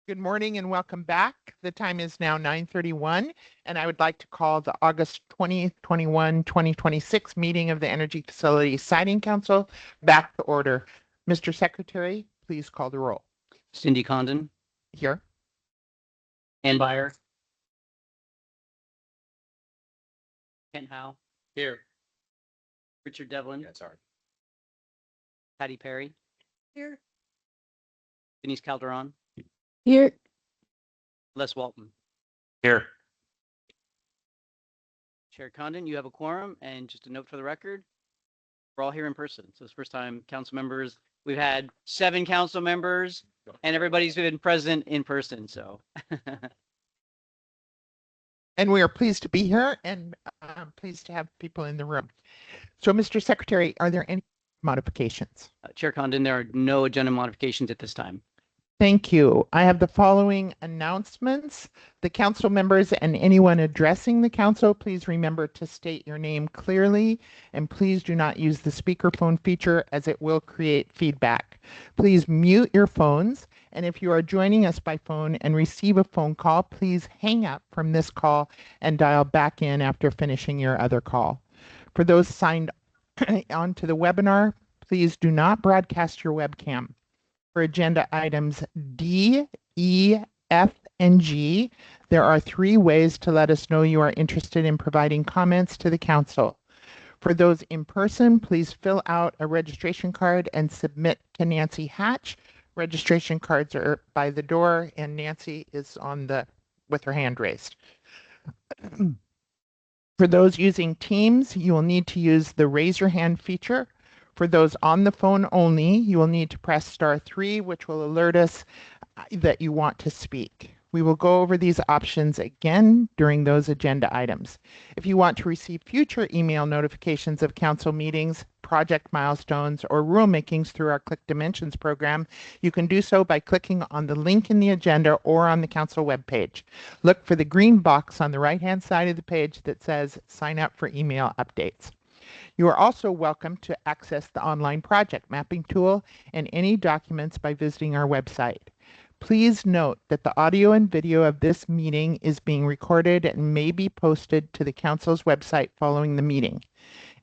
Good morning and welcome back. The time is now 9:31, and I would like to call the August 20th, 2026 meeting of the Energy Facility Siting Council back to order. Mr. Secretary, please call the roll. Cindy Condon. Here. Ann Byer. Kent Howe. Here. Richard Devlin. Yeah, sorry. Patty Perry. Here. Denise Calderon. Here. Les Walton. Here. Chair Condon, you have a quorum, and just a note for the record, we're all here in person. So it's the first time council members, we've had 7 council members and everybody's been present in person, so. And we are pleased to be here and pleased to have people in the room. So, Mr. Secretary, are there any modifications? Chair Condon, there are no agenda modifications at this time. Thank you. I have the following announcements. The council members and anyone addressing the council, please remember to state your name clearly, and please do not use the speakerphone feature as it will create feedback. Please mute your phones, and if you are joining us by phone and receive a phone call, please hang up from this call and dial back in after finishing your other call. For those signed onto the webinar, please do not broadcast your webcam. For agenda items D, E, F, and G, there are 3 ways to let us know you are interested in providing comments to the council. For those in person, please fill out a registration card and submit to Nancy Hatch. Registration cards are by the door, and Nancy is with her hand raised. For those using Teams, you will need to use the raise your hand feature. For those on the phone only, you will need to press *3, which will alert us that you want to speak. We will go over these options again during those agenda items. If you want to receive future email notifications of council meetings, project milestones, or rulemakings through our Click Dimensions program, you can do so by clicking on the link in the agenda or on the council webpage. Look for the green box on the right-hand side of the page that says Sign up for email updates. You are also welcome to access the online project mapping tool and any documents by visiting our website. Please note that the audio and video of this meeting is being recorded and may be posted to the council's website following the meeting.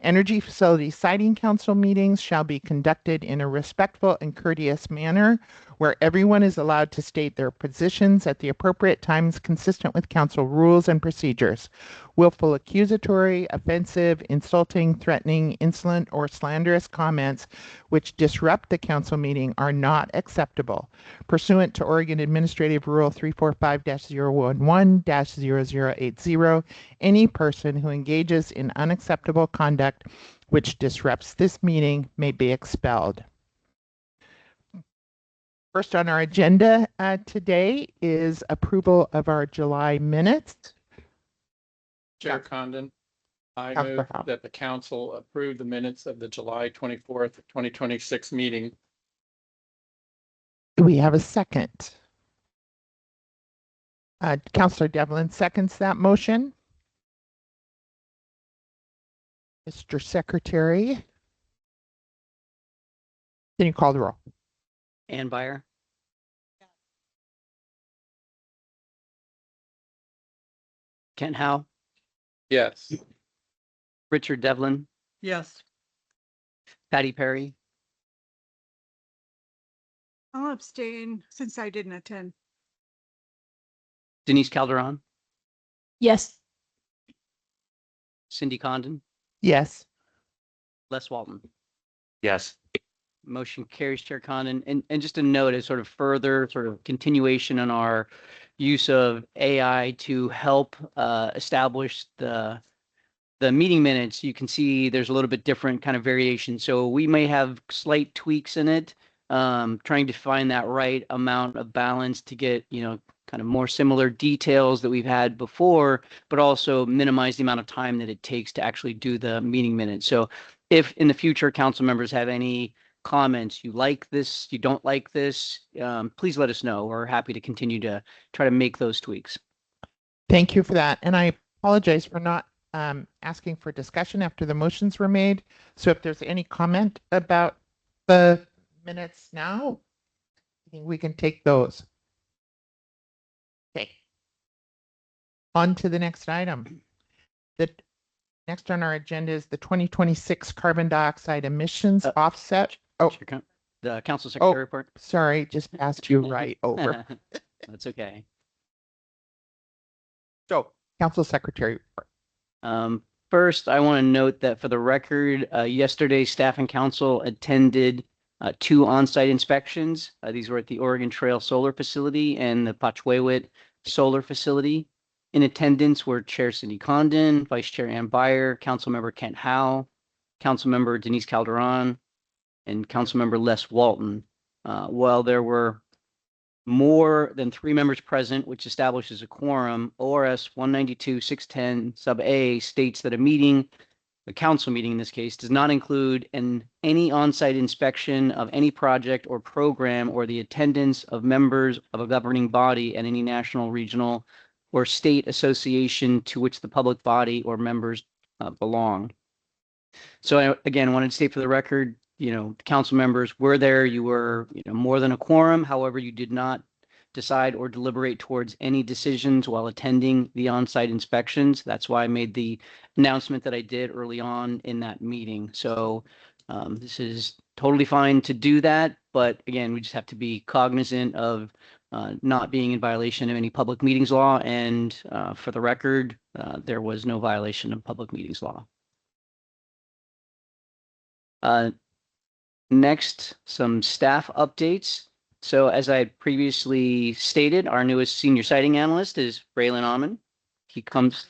Energy Facility Siting Council meetings shall be conducted in a respectful and courteous manner where everyone is allowed to state their positions at the appropriate times consistent with council rules and procedures. Willful accusatory, offensive, insulting, threatening, insolent, or slanderous comments which disrupt the council meeting are not acceptable. Pursuant to Oregon Administrative Rule 345-011-0080, any person who engages in unacceptable conduct which disrupts this meeting may be expelled. First on our agenda today is approval of our July minutes. Chair Condon, I move that the council approve the minutes of the July 24th, 2026 meeting. Do we have a second? Councilor Devlin seconds that motion. Mr. Secretary, can you call the roll? Ann Byer. Kent Howe. Yes. Richard Devlin. Yes. Patty Perry. I'll abstain since I didn't attend. Denise Calderon. Yes. Cindy Condon. Yes. Les Walton. Yes. Motion carries, Chair Condon. And just a note as sort of further sort of continuation on our use of AI to help establish the meeting minutes, you can see there's a little bit different kind of variation. So we may have slight tweaks in it, trying to find that right amount of balance to get, kind of more similar details that we've had before, but also minimize the amount of time that it takes to actually do the meeting minutes. So if in the future council members have any comments, you like this, you don't like this, please let us know. We're happy to continue to try to make those tweaks. Thank you for that. And I apologize for not asking for discussion after the motions were made. So if there's any comment about the minutes now, I think we can take those. On to the next item. The next on our agenda is the 2026 carbon dioxide emissions offset. Oh, The council secretary report. sorry, just passed you right over. That's okay. So, council secretary report. First, I want to note that for the record, yesterday staff and council attended 2 on-site inspections. These were at the Oregon Trail Solar Facility and the Potchwaywood Solar Facility. In attendance were Chair Cindy Condon, Vice Chair Ann Beyer, Councilmember Kent Howe, Councilmember Denise Calderon, and Councilmember Les Walton. While there were more than 3 members present, which establishes a quorum, ORS 192-610 sub A states that a meeting, a council meeting in this case, does not include any on-site inspection of any project or program or the attendance of members of a governing body and any national, regional, or state association to which the public body or members belong. So I, again, wanted to state for the record, council members were there. You were, more than a quorum. However, you did not decide or deliberate towards any decisions while attending the on-site inspections. That's why I made the announcement that I did early on in that meeting. So this is totally fine to do that. But again, we just have to be cognizant of not being in violation of any public meetings law. And for the record, there was no violation of public meetings law. Next, some staff updates. So as I previously stated, our newest senior siting analyst is Braylon Amon. He comes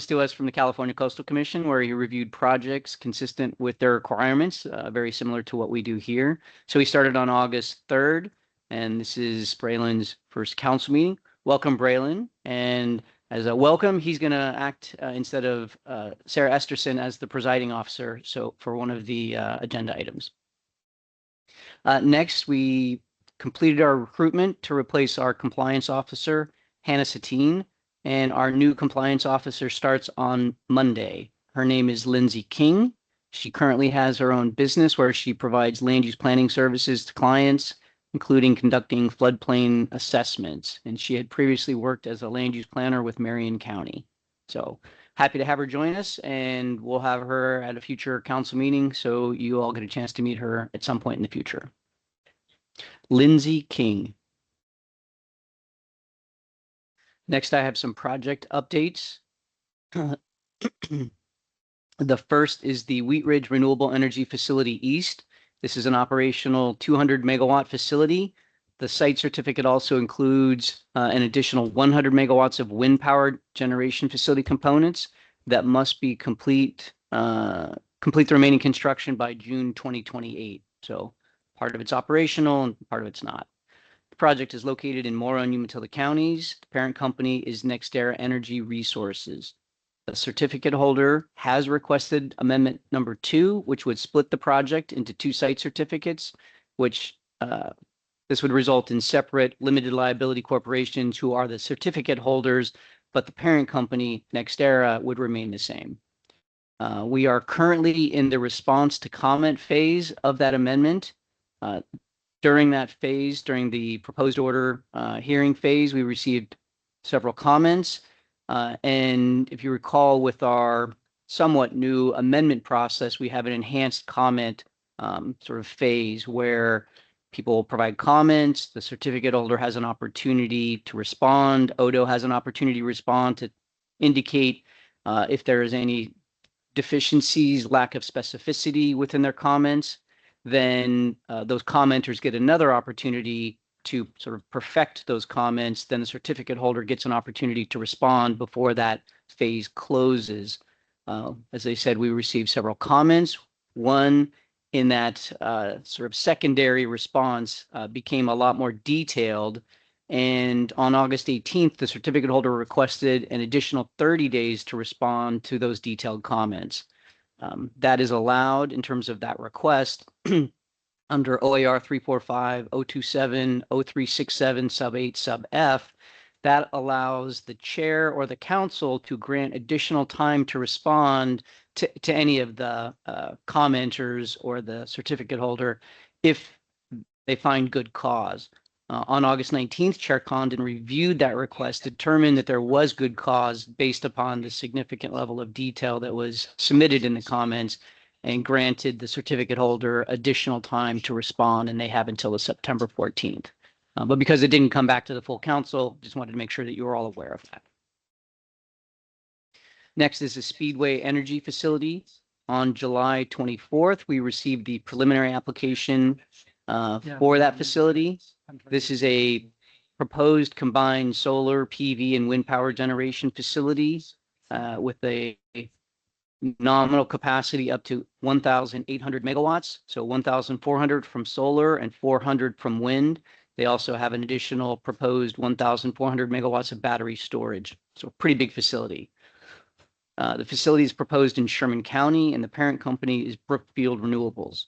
to us from the California Coastal Commission, where he reviewed projects consistent with their requirements, very similar to what we do here. So he started on August 3rd, and this is Braylon's first council meeting. Welcome, Braylon. And as a welcome, he's going to act instead of Sarah Esterson as the presiding officer, so for one of the agenda items. Next, we completed our recruitment to replace our compliance officer, Hannah Satine, and our new compliance officer starts on Monday. Her name is Lindsay King. She currently has her own business where she provides land use planning services to clients, including conducting floodplain assessments. And she had previously worked as a land use planner with Marion County. So happy to have her join us, and we'll have her at a future council meeting so you all get a chance to meet her at some point in the future. Lindsay King. Next, I have some project updates. The first is the Wheat Ridge Renewable Energy Facility East. This is an operational 200 megawatt facility. The site certificate also includes an additional 100 megawatts of wind powered generation facility components that must be complete the remaining construction by June 2028. So part of it's operational and part of it's not. The project is located in Mora and Umatilla counties. The parent company is NextEra Energy Resources. The certificate holder has requested amendment number 2, which would split the project into 2 site certificates, which this would result in separate limited liability corporations who are the certificate holders, but the parent company, NextEra, would remain the same. We are currently in the response to comment phase of that amendment. During that phase, during the proposed order hearing phase, we received several comments. And if you recall, with our somewhat new amendment process, we have an enhanced comment sort of phase where people provide comments, the certificate holder has an opportunity to respond, ODO has an opportunity to respond to indicate if there is any deficiencies, lack of specificity within their comments. Then those commenters get another opportunity to sort of perfect those comments. Then the certificate holder gets an opportunity to respond before that phase closes. As I said, we received several comments. One in that sort of secondary response became a lot more detailed. And on August 18th, the certificate holder requested an additional 30 days to respond to those detailed comments. That is allowed in terms of that request under OAR 345-027-0367 sub 8 sub F. That allows the chair or the council to grant additional time to respond to any of the commenters or the certificate holder if they find good cause. On August 19th, Chair Condon reviewed that request, determined that there was good cause based upon the significant level of detail that was submitted in the comments, and granted the certificate holder additional time to respond, and they have until the September 14th. But because it didn't come back to the full council, just wanted to make sure that you were all aware of that. Next is the Speedway Energy Facility. On July 24th, we received the preliminary application for that facility. This is a proposed combined solar, PV, and wind power generation facility with a nominal capacity up to 1,800 megawatts. So 1,400 from solar and 400 from wind. They also have an additional proposed 1,400 megawatts of battery storage. So a pretty big facility. The facility is proposed in Sherman County, and the parent company is Brookfield Renewables.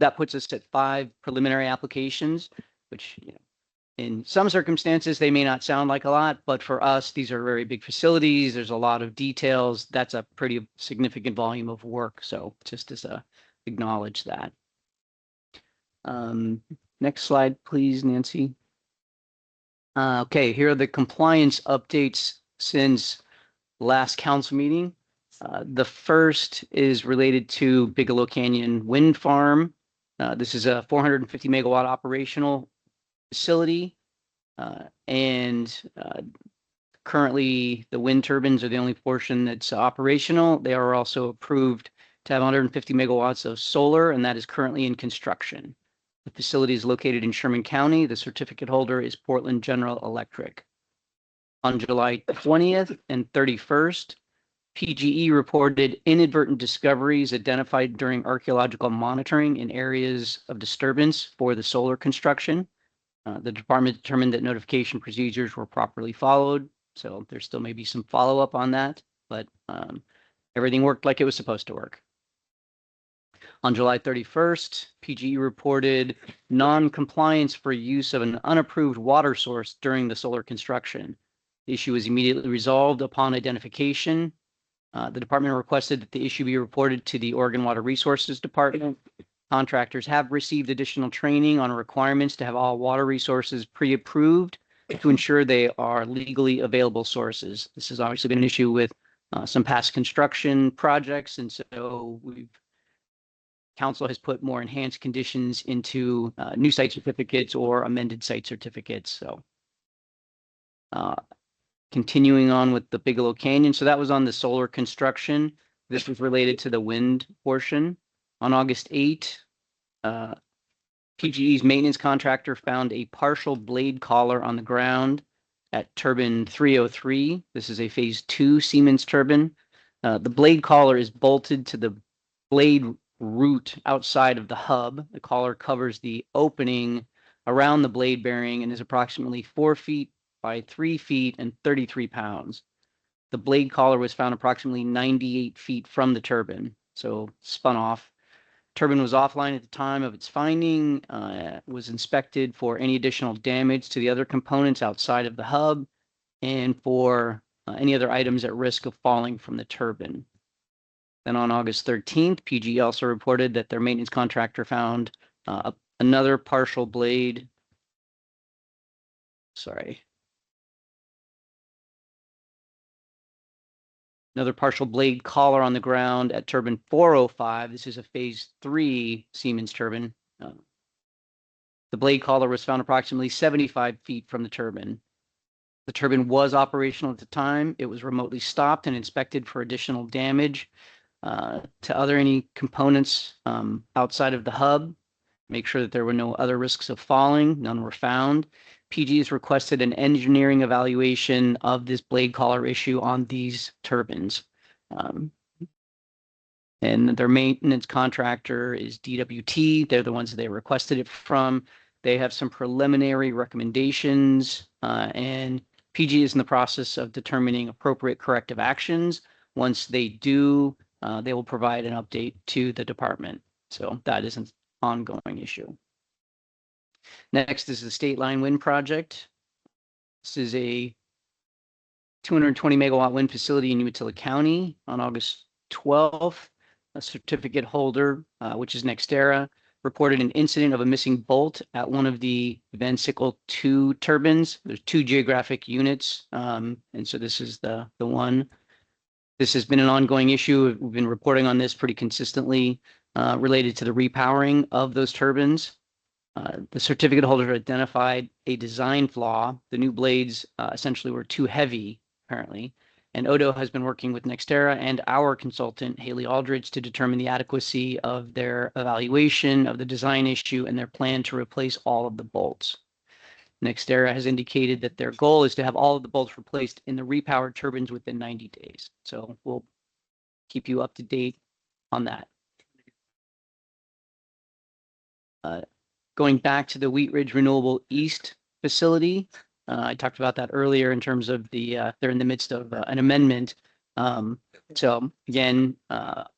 That puts us at 5 preliminary applications, which, you know, in some circumstances, they may not sound like a lot, but for us, these are very big facilities. There's a lot of details. That's a pretty significant volume of work. So just as a acknowledge that. Next slide, please, Nancy. Okay, here are the compliance updates since last council meeting. The first is related to Bigelow Canyon Wind Farm. This is a 450 megawatt operational facility, and currently the wind turbines are the only portion that's operational. They are also approved to have 150 megawatts of solar, and that is currently in construction. The facility is located in Sherman County. The certificate holder is Portland General Electric. On July 20th and 31st, PGE reported inadvertent discoveries identified during archaeological monitoring in areas of disturbance for the solar construction. The department determined that notification procedures were properly followed, so there still may be some follow-up on that, but everything worked like it was supposed to work. On July 31st, PGE reported non-compliance for use of an unapproved water source during the solar construction. The issue was immediately resolved upon identification. The department requested that the issue be reported to the Oregon Water Resources Department. Contractors have received additional training on requirements to have all water resources pre-approved to ensure they are legally available sources. This has obviously been an issue with some past construction projects, and so council has put more enhanced conditions into new site certificates or amended site certificates. So continuing on with the Bigelow Canyon. So that was on the solar construction. This was related to the wind portion. On August 8, PGE's maintenance contractor found a partial blade collar on the ground at turbine 303. This is a phase 2 Siemens turbine. The blade collar is bolted to the blade root outside of the hub. The collar covers the opening around the blade bearing and is approximately 4 feet by 3 feet and 33 pounds. The blade collar was found approximately 98 feet from the turbine, so spun off. Turbine was offline at the time of its finding, was inspected for any additional damage to the other components outside of the hub and for any other items at risk of falling from the turbine. Then on August 13th, PGE also reported that their maintenance contractor found another partial blade. Another partial blade collar on the ground at turbine 405. This is a phase 3 Siemens turbine. The blade collar was found approximately 75 feet from the turbine. The turbine was operational at the time. It was remotely stopped and inspected for additional damage to any components outside of the hub. Make sure that there were no other risks of falling. None were found. PG has requested an engineering evaluation of this blade collar issue on these turbines. And their maintenance contractor is DWT. They're the ones that they requested it from. They have some preliminary recommendations, and PG is in the process of determining appropriate corrective actions. Once they do, they will provide an update to the department. So that is an ongoing issue. Next is the State Line Wind Project. This is a 220 megawatt wind facility in Umatilla County. On August 12th, a certificate holder, which is NextEra, reported an incident of a missing bolt at one of the Van Sickle 2 turbines. There's 2 geographic units, and so this is the one. This has been an ongoing issue. We've been reporting on this pretty consistently related to the repowering of those turbines. The certificate holder identified a design flaw. The new blades essentially were too heavy, apparently. And Odo has been working with NextEra and our consultant, Haley Aldridge, to determine the adequacy of their evaluation of the design issue and their plan to replace all of the bolts. NextEra has indicated that their goal is to have all of the bolts replaced in the repowered turbines within 90 days. So we'll keep you up to date on that. Going back to the Wheat Ridge Renewable East facility, I talked about that earlier in terms of they're in the midst of an amendment. So again,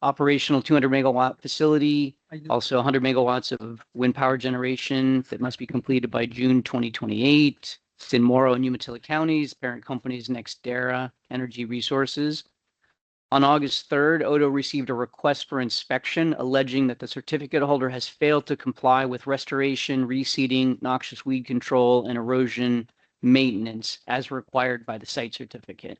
operational 200 megawatt facility, also 100 megawatts of wind power generation that must be completed by June 2028. It's in Morrow and Umatilla counties, parent companies NextEra Energy Resources. On August 3rd, Odo received a request for inspection alleging that the certificate holder has failed to comply with restoration, reseeding, noxious weed control, and erosion maintenance as required by the site certificate.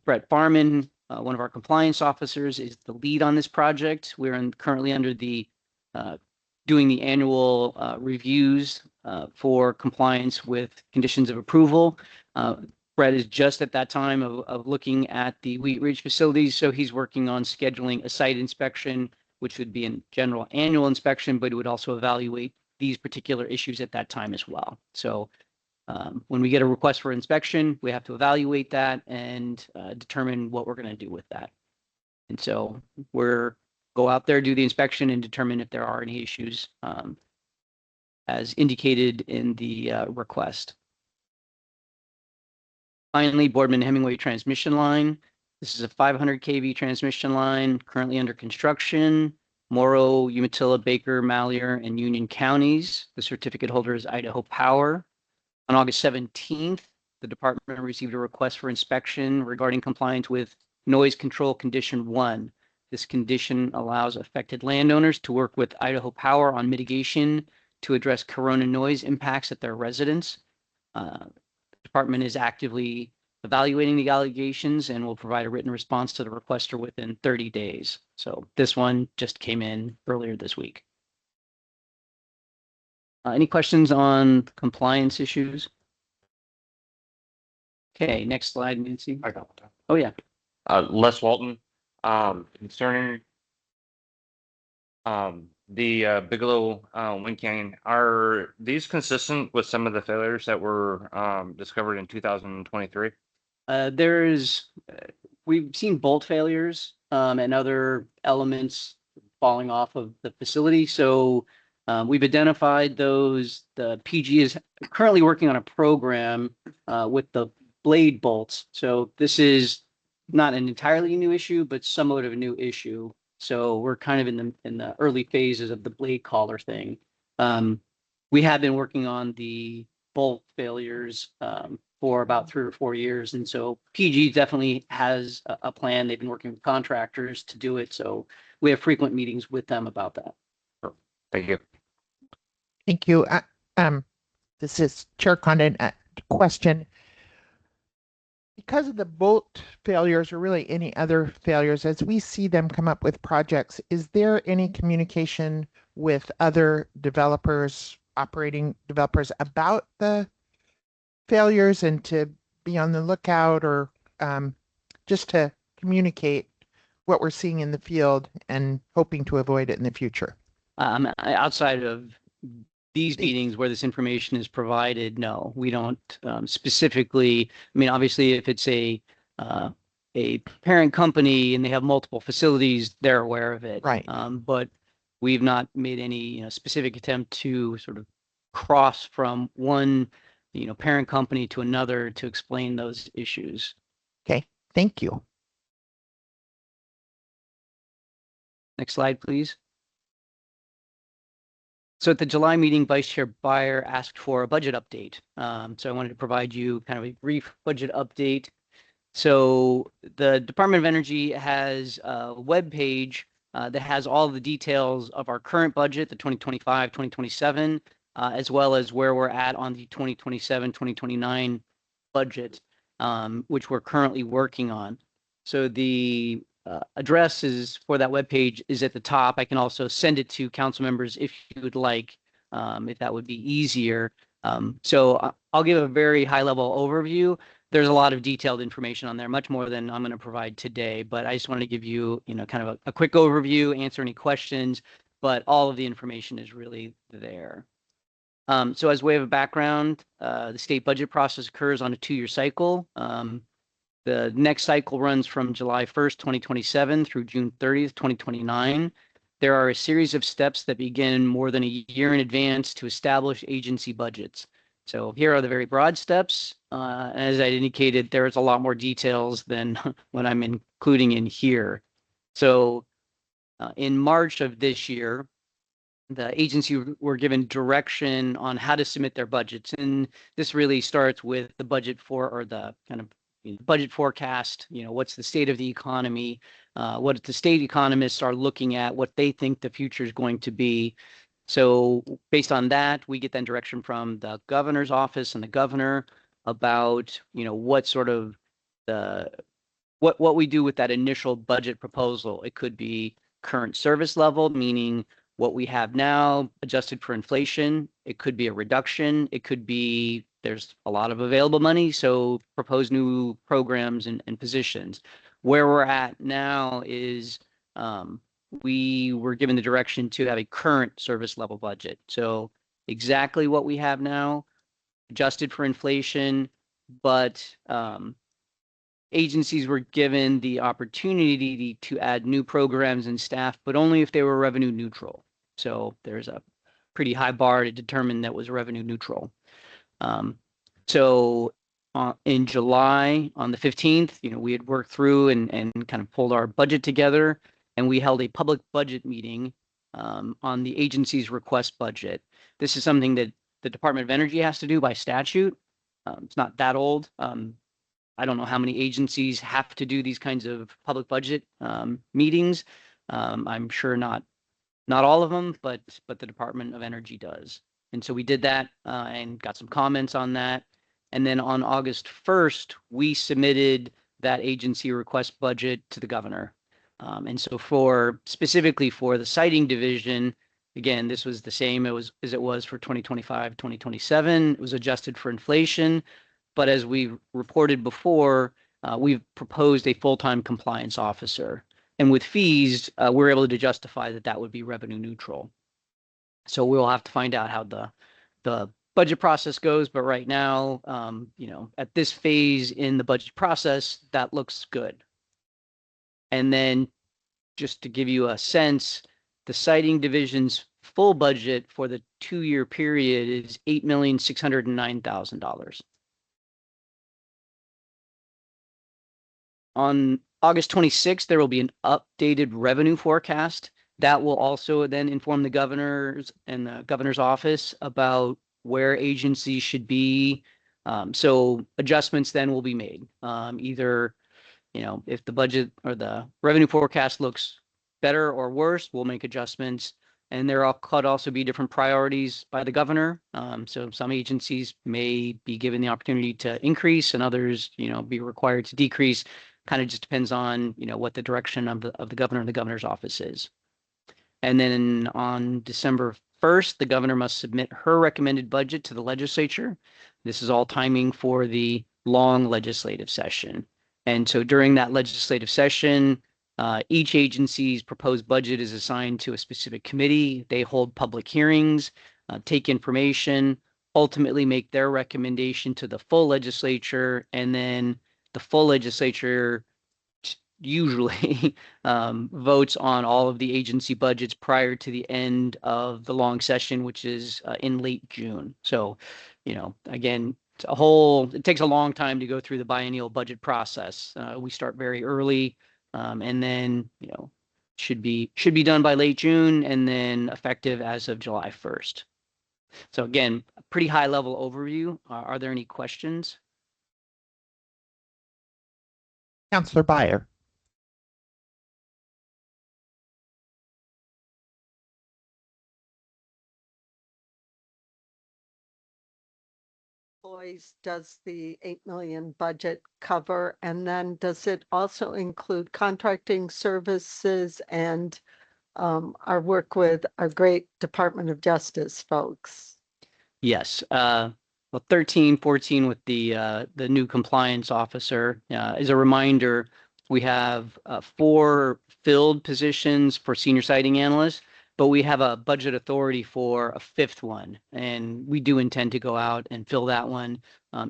Brett Farman, one of our compliance officers, is the lead on this project. We're currently under the doing the annual reviews for compliance with conditions of approval. Brett is just at that time of looking at the Wheat Ridge facilities, so he's working on scheduling a site inspection, which would be a general annual inspection, but it would also evaluate these particular issues at that time as well. So when we get a request for inspection, we have to evaluate that and determine what we're going to do with that. And so we're go out there, do the inspection, and determine if there are any issues as indicated in the request. Finally, Boardman Hemingway transmission line. This is a 500 kV transmission line currently under construction. Morrow, Umatilla, Baker, Malheur, and Union counties. The certificate holder is Idaho Power. On August 17th, the department received a request for inspection regarding compliance with noise control condition 1. This condition allows affected landowners to work with Idaho Power on mitigation to address corona noise impacts at their residence. The department is actively evaluating the allegations and will provide a written response to the requester within 30 days. So this one just came in earlier this week. Any questions on compliance issues? Okay, next slide, Nancy. I got that. Oh, yeah. Les Walton, concerning the Bigelow Wind Canyon, are these consistent with some of the failures that were discovered in 2023? We've seen bolt failures and other elements falling off of the facility. So we've identified those. The PG is currently working on a program with the blade bolts. So this is not an entirely new issue, but somewhat of a new issue. So we're kind of in the early phases of the blade collar thing. We have been working on the bolt failures for about 3 or 4 years. And so PG definitely has a plan. They've been working with contractors to do it. So we have frequent meetings with them about that. Thank you. Thank you. This is Chair Condon. Question. Because of the bolt failures or really any other failures, as we see them come up with projects, is there any communication with other developers, operating developers about the failures and to be on the lookout or just to communicate what we're seeing in the field and hoping to avoid it in the future? Outside of these meetings where this information is provided, no, we don't specifically. I mean, obviously, if it's a parent company and they have multiple facilities, they're aware of it. Right. But we've not made any specific attempt to sort of cross from one parent company to another to explain those issues. Okay, thank you. Next slide, please. So at the July meeting, Vice Chair Beyer asked for a budget update. So I wanted to provide you kind of a brief budget update. So the Department of Energy has a web page that has all the details of our current budget, the 2025, 2027, as well as where we're at on the 2027, 2029 budget, which we're currently working on. So the address is for that webpage is at the top. I can also send it to council members if you would like, if that would be easier. So I'll give a very high level overview. There's a lot of detailed information on there, much more than I'm going to provide today, but I just wanted to give you, kind of a quick overview, answer any questions, but all of the information is really there. So as way of a background, the state budget process occurs on a 2-year cycle. The next cycle runs from July 1st, 2027 through June 30th, 2029. There are a series of steps that begin more than a year in advance to establish agency budgets. So here are the very broad steps. As I indicated, there's a lot more details than what I'm including in here. So in March of this year, the agency were given direction on how to submit their budgets. And this really starts with the budget or the kind of budget forecast, what's the state of the economy, what the state economists are looking at, what they think the future is going to be. So based on that, we get then direction from the governor's office and the governor about, what sort of what we do with that initial budget proposal. It could be current service level, meaning what we have now adjusted for inflation. It could be a reduction. It could be there's a lot of available money, so propose new programs and positions. Where we're at now is we were given the direction to have a current service level budget. So exactly what we have now, adjusted for inflation, but agencies were given the opportunity to add new programs and staff, but only if they were revenue neutral. So there's a pretty high bar to determine that was revenue neutral. So in July, on the 15th, we had worked through and kind of pulled our budget together, and we held a public budget meeting on the agency's request budget. This is something that the Department of Energy has to do by statute. It's not that old. I don't know how many agencies have to do these kinds of public budget meetings. I'm sure not all of them, but the Department of Energy does. And so we did that and got some comments on that. And then on August 1st, we submitted that agency request budget to the governor. And so specifically for the siting division, again, this was the same as it was for 2025, 2027. It was adjusted for inflation. But as we reported before, we've proposed a full-time compliance officer. And with fees, we're able to justify that would be revenue neutral. So we'll have to find out how the budget process goes. But right now, at this phase in the budget process, that looks good. And then just to give you a sense, the siting division's full budget for the 2-year period is $8,609,000. On August 26th, there will be an updated revenue forecast that will also then inform the governors and the governor's office about where agencies should be. So adjustments then will be made. Either, if the budget or the revenue forecast looks better or worse, we'll make adjustments. And there could also be different priorities by the governor. So some agencies may be given the opportunity to increase and others, be required to decrease. Kind of just depends on, what the direction of the governor and the governor's office is. And then on December 1st, the governor must submit her recommended budget to the legislature. This is all timing for the long legislative session. And so during that legislative session, each agency's proposed budget is assigned to a specific committee. They hold public hearings, take information, ultimately make their recommendation to the full legislature, and then the full legislature usually votes on all of the agency budgets prior to the end of the long session, which is in late June. So, again, it takes a long time to go through the biennial budget process. We start very early, and then, should be done by late June and then effective as of July 1st. So again, a pretty high level overview. Are there any questions? Councillor Byer. employees does the 8 million budget cover? And then does it also include contracting services and our work with our great Department of Justice folks? Yes. Well, 13, 14 with the new compliance officer. As a reminder, we have 4 filled positions for senior siting analysts, but we have a budget authority for a 5th one, and we do intend to go out and fill that one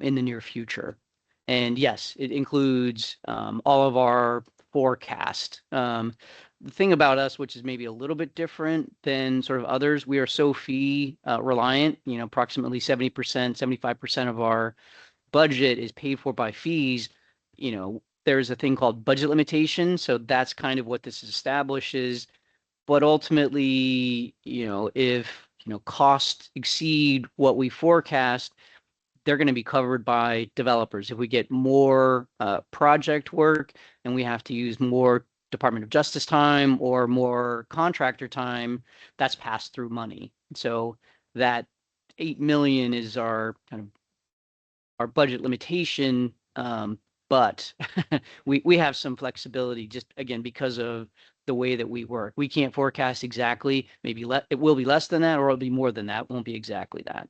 in the near future. And yes, it includes all of our forecast. The thing about us, which is maybe a little bit different than sort of others, we are so fee reliant. You know, approximately 70%, 75% of our budget is paid for by fees. You know, there's a thing called budget limitation, so that's kind of what this establishes. But ultimately, you know, if costs exceed what we forecast, they're going to be covered by developers. If we get more project work and we have to use more Department of Justice time or more contractor time, that's passed through money. So that 8 million is our kind of our budget limitation, but we have some flexibility just again because of the way that we work. We can't forecast exactly. Maybe it will be less than that, or it'll be more than that. It won't be exactly that.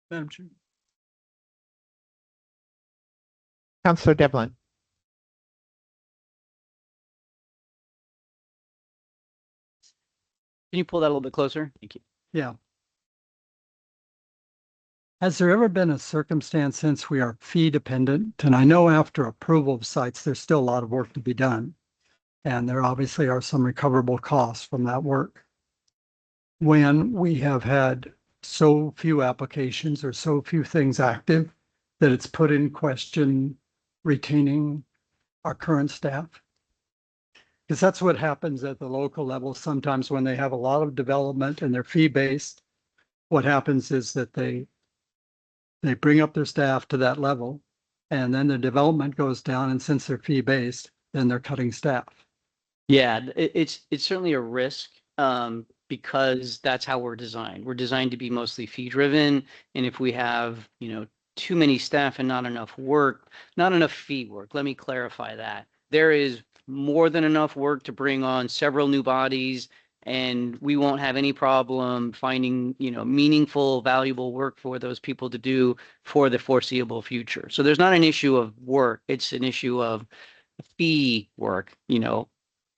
Madam Chair. Councillor Devlin. Can you pull that a little bit closer? Thank you. Yeah. Has there ever been a circumstance, since we are fee dependent, and I know after approval of sites, there's still a lot of work to be done, and there obviously are some recoverable costs from that work, when we have had so few applications or so few things active that it's put in question retaining our current staff? Because that's what happens at the local level. Sometimes when they have a lot of development and they're fee-based, what happens is that they bring up their staff to that level, and then the development goes down, and since they're fee-based, then they're cutting staff. Yeah, it's certainly a risk because that's how we're designed. We're designed to be mostly fee-driven, and if we have, too many staff and not enough work, not enough fee work, let me clarify that. There is more than enough work to bring on several new bodies, and we won't have any problem finding, meaningful, valuable work for those people to do for the foreseeable future. So there's not an issue of work, it's an issue of fee work,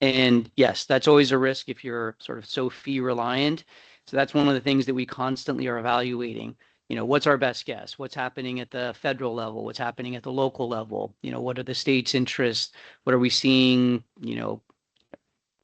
and yes, that's always a risk if you're sort of so fee reliant. So that's one of the things that we constantly are evaluating. What's our best guess? What's happening at the federal level? What's happening at the local level? What are the state's interests? What are we seeing,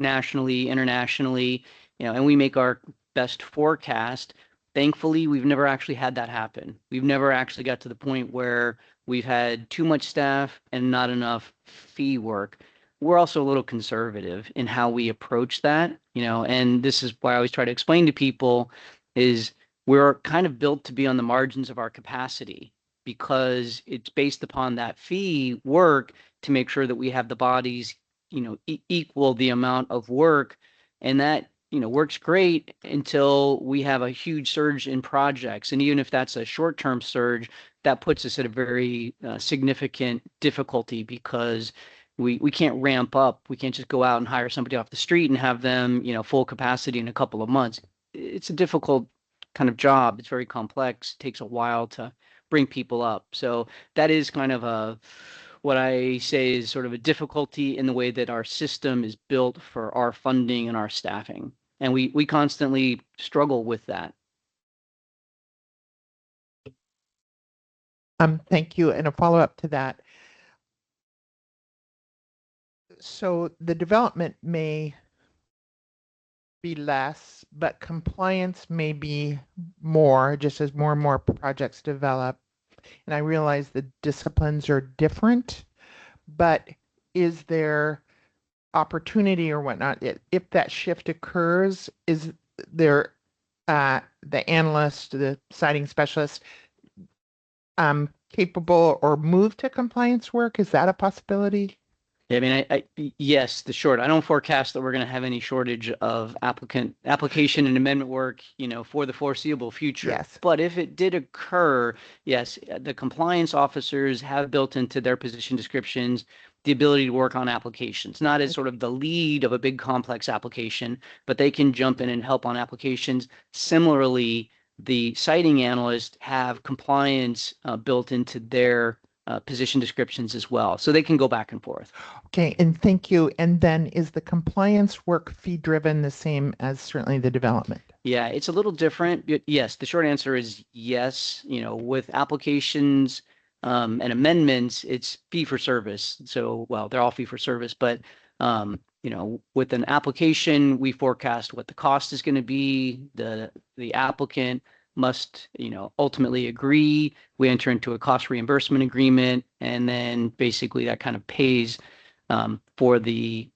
nationally, internationally? And we make our best forecast. Thankfully, we've never actually had that happen. We've never actually got to the point where we've had too much staff and not enough fee work. We're also a little conservative in how we approach that, and this is why I always try to explain to people is we're kind of built to be on the margins of our capacity, because it's based upon that fee work to make sure that we have the bodies, equal the amount of work. And that, works great until we have a huge surge in projects. And even if that's a short-term surge, that puts us at a very significant difficulty, because we can't ramp up. We can't just go out and hire somebody off the street and have them, full capacity in a couple of months. It's a difficult kind of job. It's very complex. It takes a while to bring people up. So that is kind of what I say is sort of a difficulty in the way that our system is built for our funding and our staffing. And we constantly struggle with that. Thank you. And a follow-up to that. So the development may be less, but compliance may be more, just as more and more projects develop. And I realize the disciplines are different, but is there opportunity or whatnot? If that shift occurs, is there the analyst, the siting specialist, capable or move to compliance work? Is that a possibility? I mean, yes, I don't forecast that we're going to have any shortage of application and amendment work, for the foreseeable future. Yes. But if it did occur, yes, the compliance officers have built into their position descriptions the ability to work on applications, not as sort of the lead of a big complex application, but they can jump in and help on applications. Similarly, the citing analysts have compliance built into their position descriptions as well. So they can go back and forth. Okay, and thank you. And then is the compliance work fee driven the same as certainly the development? Yeah, it's a little different. Yes, the short answer is yes. With applications and amendments, it's fee for service. So, well, they're all fee for service, but with an application, we forecast what the cost is going to be. The applicant must, ultimately agree. We enter into a cost reimbursement agreement, and then basically that kind of pays for the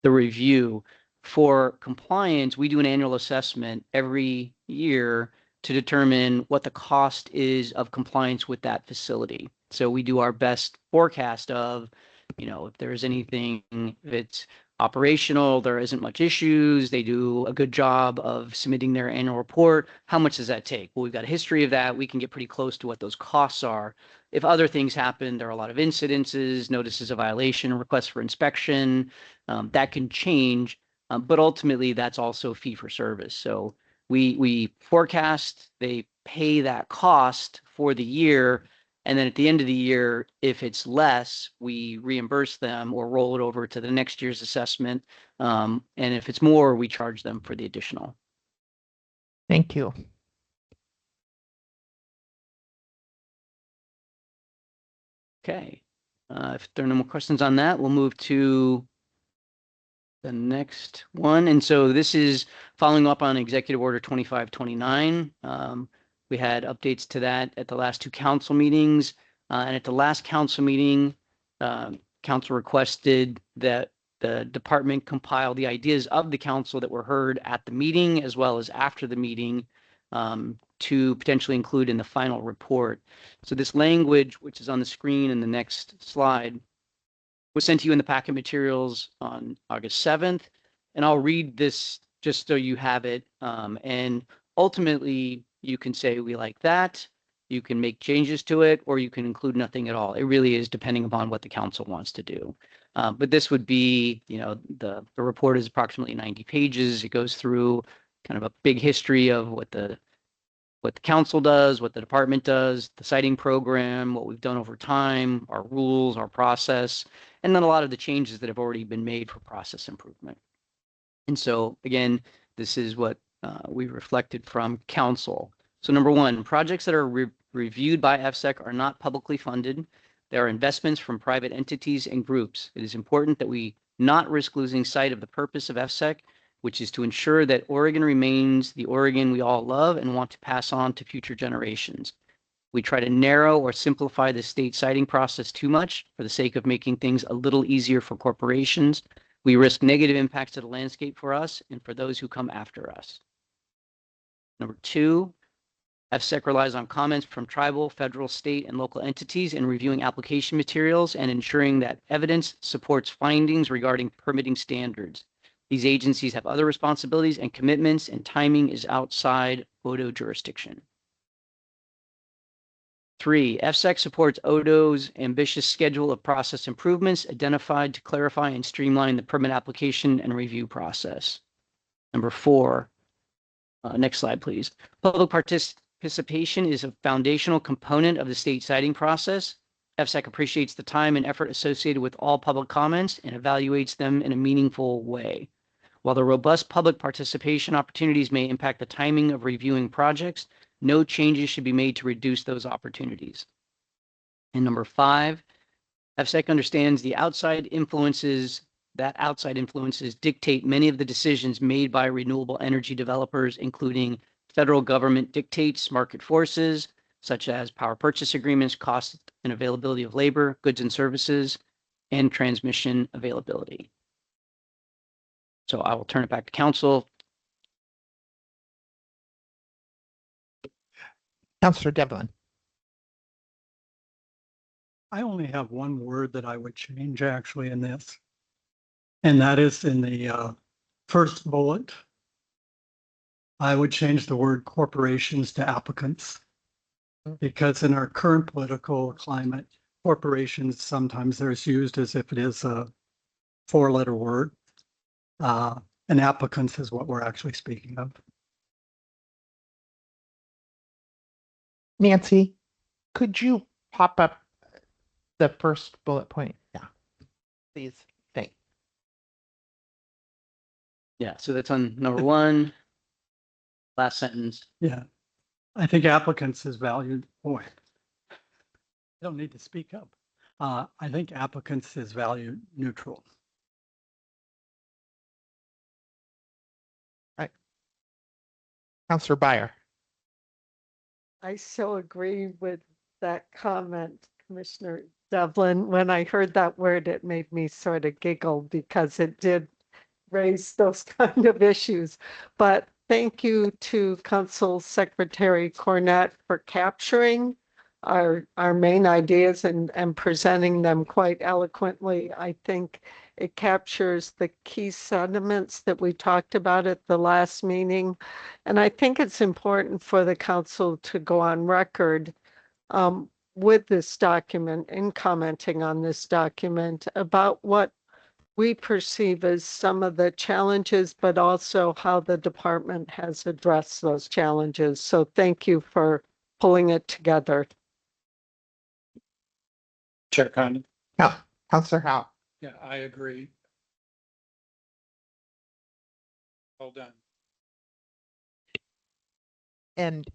review. For compliance, we do an annual assessment every year to determine what the cost is of compliance with that facility. So we do our best forecast of, if there's anything, if it's operational, there isn't much issues, they do a good job of submitting their annual report. How much does that take? Well, we've got a history of that. We can get pretty close to what those costs are. If other things happen, there are a lot of incidences, notices of violation, requests for inspection, that can change. But ultimately, that's also fee for service. So we forecast, they pay that cost for the year. And then at the end of the year, if it's less, we reimburse them or roll it over to the next year's assessment. And if it's more, we charge them for the additional. Thank you. Okay. If there are no more questions on that, we'll move to the next one. And so this is following up on Executive Order 2529. We had updates to that at the last two council meetings. And at the last council meeting, council requested that the department compile the ideas of the council that were heard at the meeting as well as after the meeting to potentially include in the final report. So this language, which is on the screen in the next slide, was sent to you in the packet materials on August 7th. And I'll read this just so you have it. And ultimately, you can say we like that, you can make changes to it, or you can include nothing at all. It really is depending upon what the council wants to do. But this would be, the report is approximately 90 pages. It goes through kind of a big history of what the council does, what the department does, the citing program, what we've done over time, our rules, our process, and then a lot of the changes that have already been made for process improvement. And so, again, this is what we reflected from council. So number one, projects that are reviewed by FSEC are not publicly funded. They are investments from private entities and groups. It is important that we not risk losing sight of the purpose of FSEC, which is to ensure that Oregon remains the Oregon we all love and want to pass on to future generations. We try to narrow or simplify the state citing process too much for the sake of making things a little easier for corporations. We risk negative impacts to the landscape for us and for those who come after us. Number two, FSEC relies on comments from tribal, federal, state, and local entities in reviewing application materials and ensuring that evidence supports findings regarding permitting standards. These agencies have other responsibilities and commitments, and timing is outside ODO jurisdiction. 3, FSEC supports ODO's ambitious schedule of process improvements identified to clarify and streamline the permit application and review process. Number 4, next slide, please. Public participation is a foundational component of the state citing process. FSEC appreciates the time and effort associated with all public comments and evaluates them in a meaningful way. While the robust public participation opportunities may impact the timing of reviewing projects, no changes should be made to reduce those opportunities. And number 5, FSEC understands the outside influences dictate many of the decisions made by renewable energy developers, including federal government dictates, market forces, such as power purchase agreements, cost and availability of labor, goods and services, and transmission availability. So I will turn it back to council. Councillor Devlin. I only have one word that I would change actually in this. And that is in the first bullet. I would change the word corporations to applicants. Because in our current political climate, corporations, sometimes there's used as if it is a 4-letter word. And applicants is what we're actually speaking of. Nancy, could you pop up the first bullet point? Yeah, please. Thanks. Yeah, so that's on number one, last sentence. Yeah. I think applicants is valued. Boy, I don't need to speak up. I think applicants is value neutral. Right. Councillor Byer. I so agree with that comment, Commissioner Devlin. When I heard that word, it made me sort of giggle because it did raise those kind of issues. But thank you to Council Secretary Cornett for capturing our main ideas and presenting them quite eloquently. I think it captures the key sentiments that we talked about at the last meeting. And I think it's important for the council to go on record with this document and commenting on this document about what we perceive as some of the challenges, but also how the department has addressed those challenges. So thank you for pulling it together. Chair Condon. Yeah, Councillor Howe. Yeah, I agree. Well done. And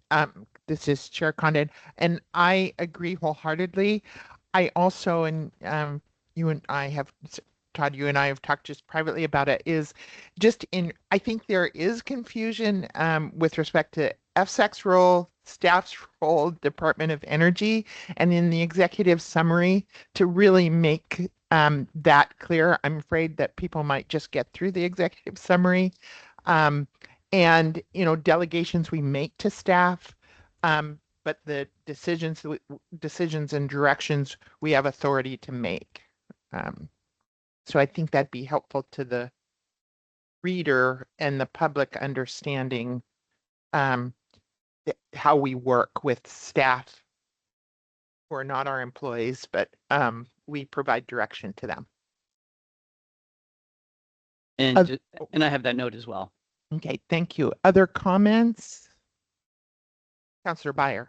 this is Chair Condon, and I agree wholeheartedly. I also, and you and I have, Todd, you and I have talked just privately about it, is just I think there is confusion with respect to FSEC's role, staff's role, Department of Energy, and in the executive summary to really make that clear. I'm afraid that people might just get through the executive summary. And, delegations we make to staff, but the decisions and directions we have authority to make. So I think that'd be helpful to the reader and the public understanding how we work with staff who are not our employees, but we provide direction to them. And I have that note as well. Okay, thank you. Other comments? Councillor Byer.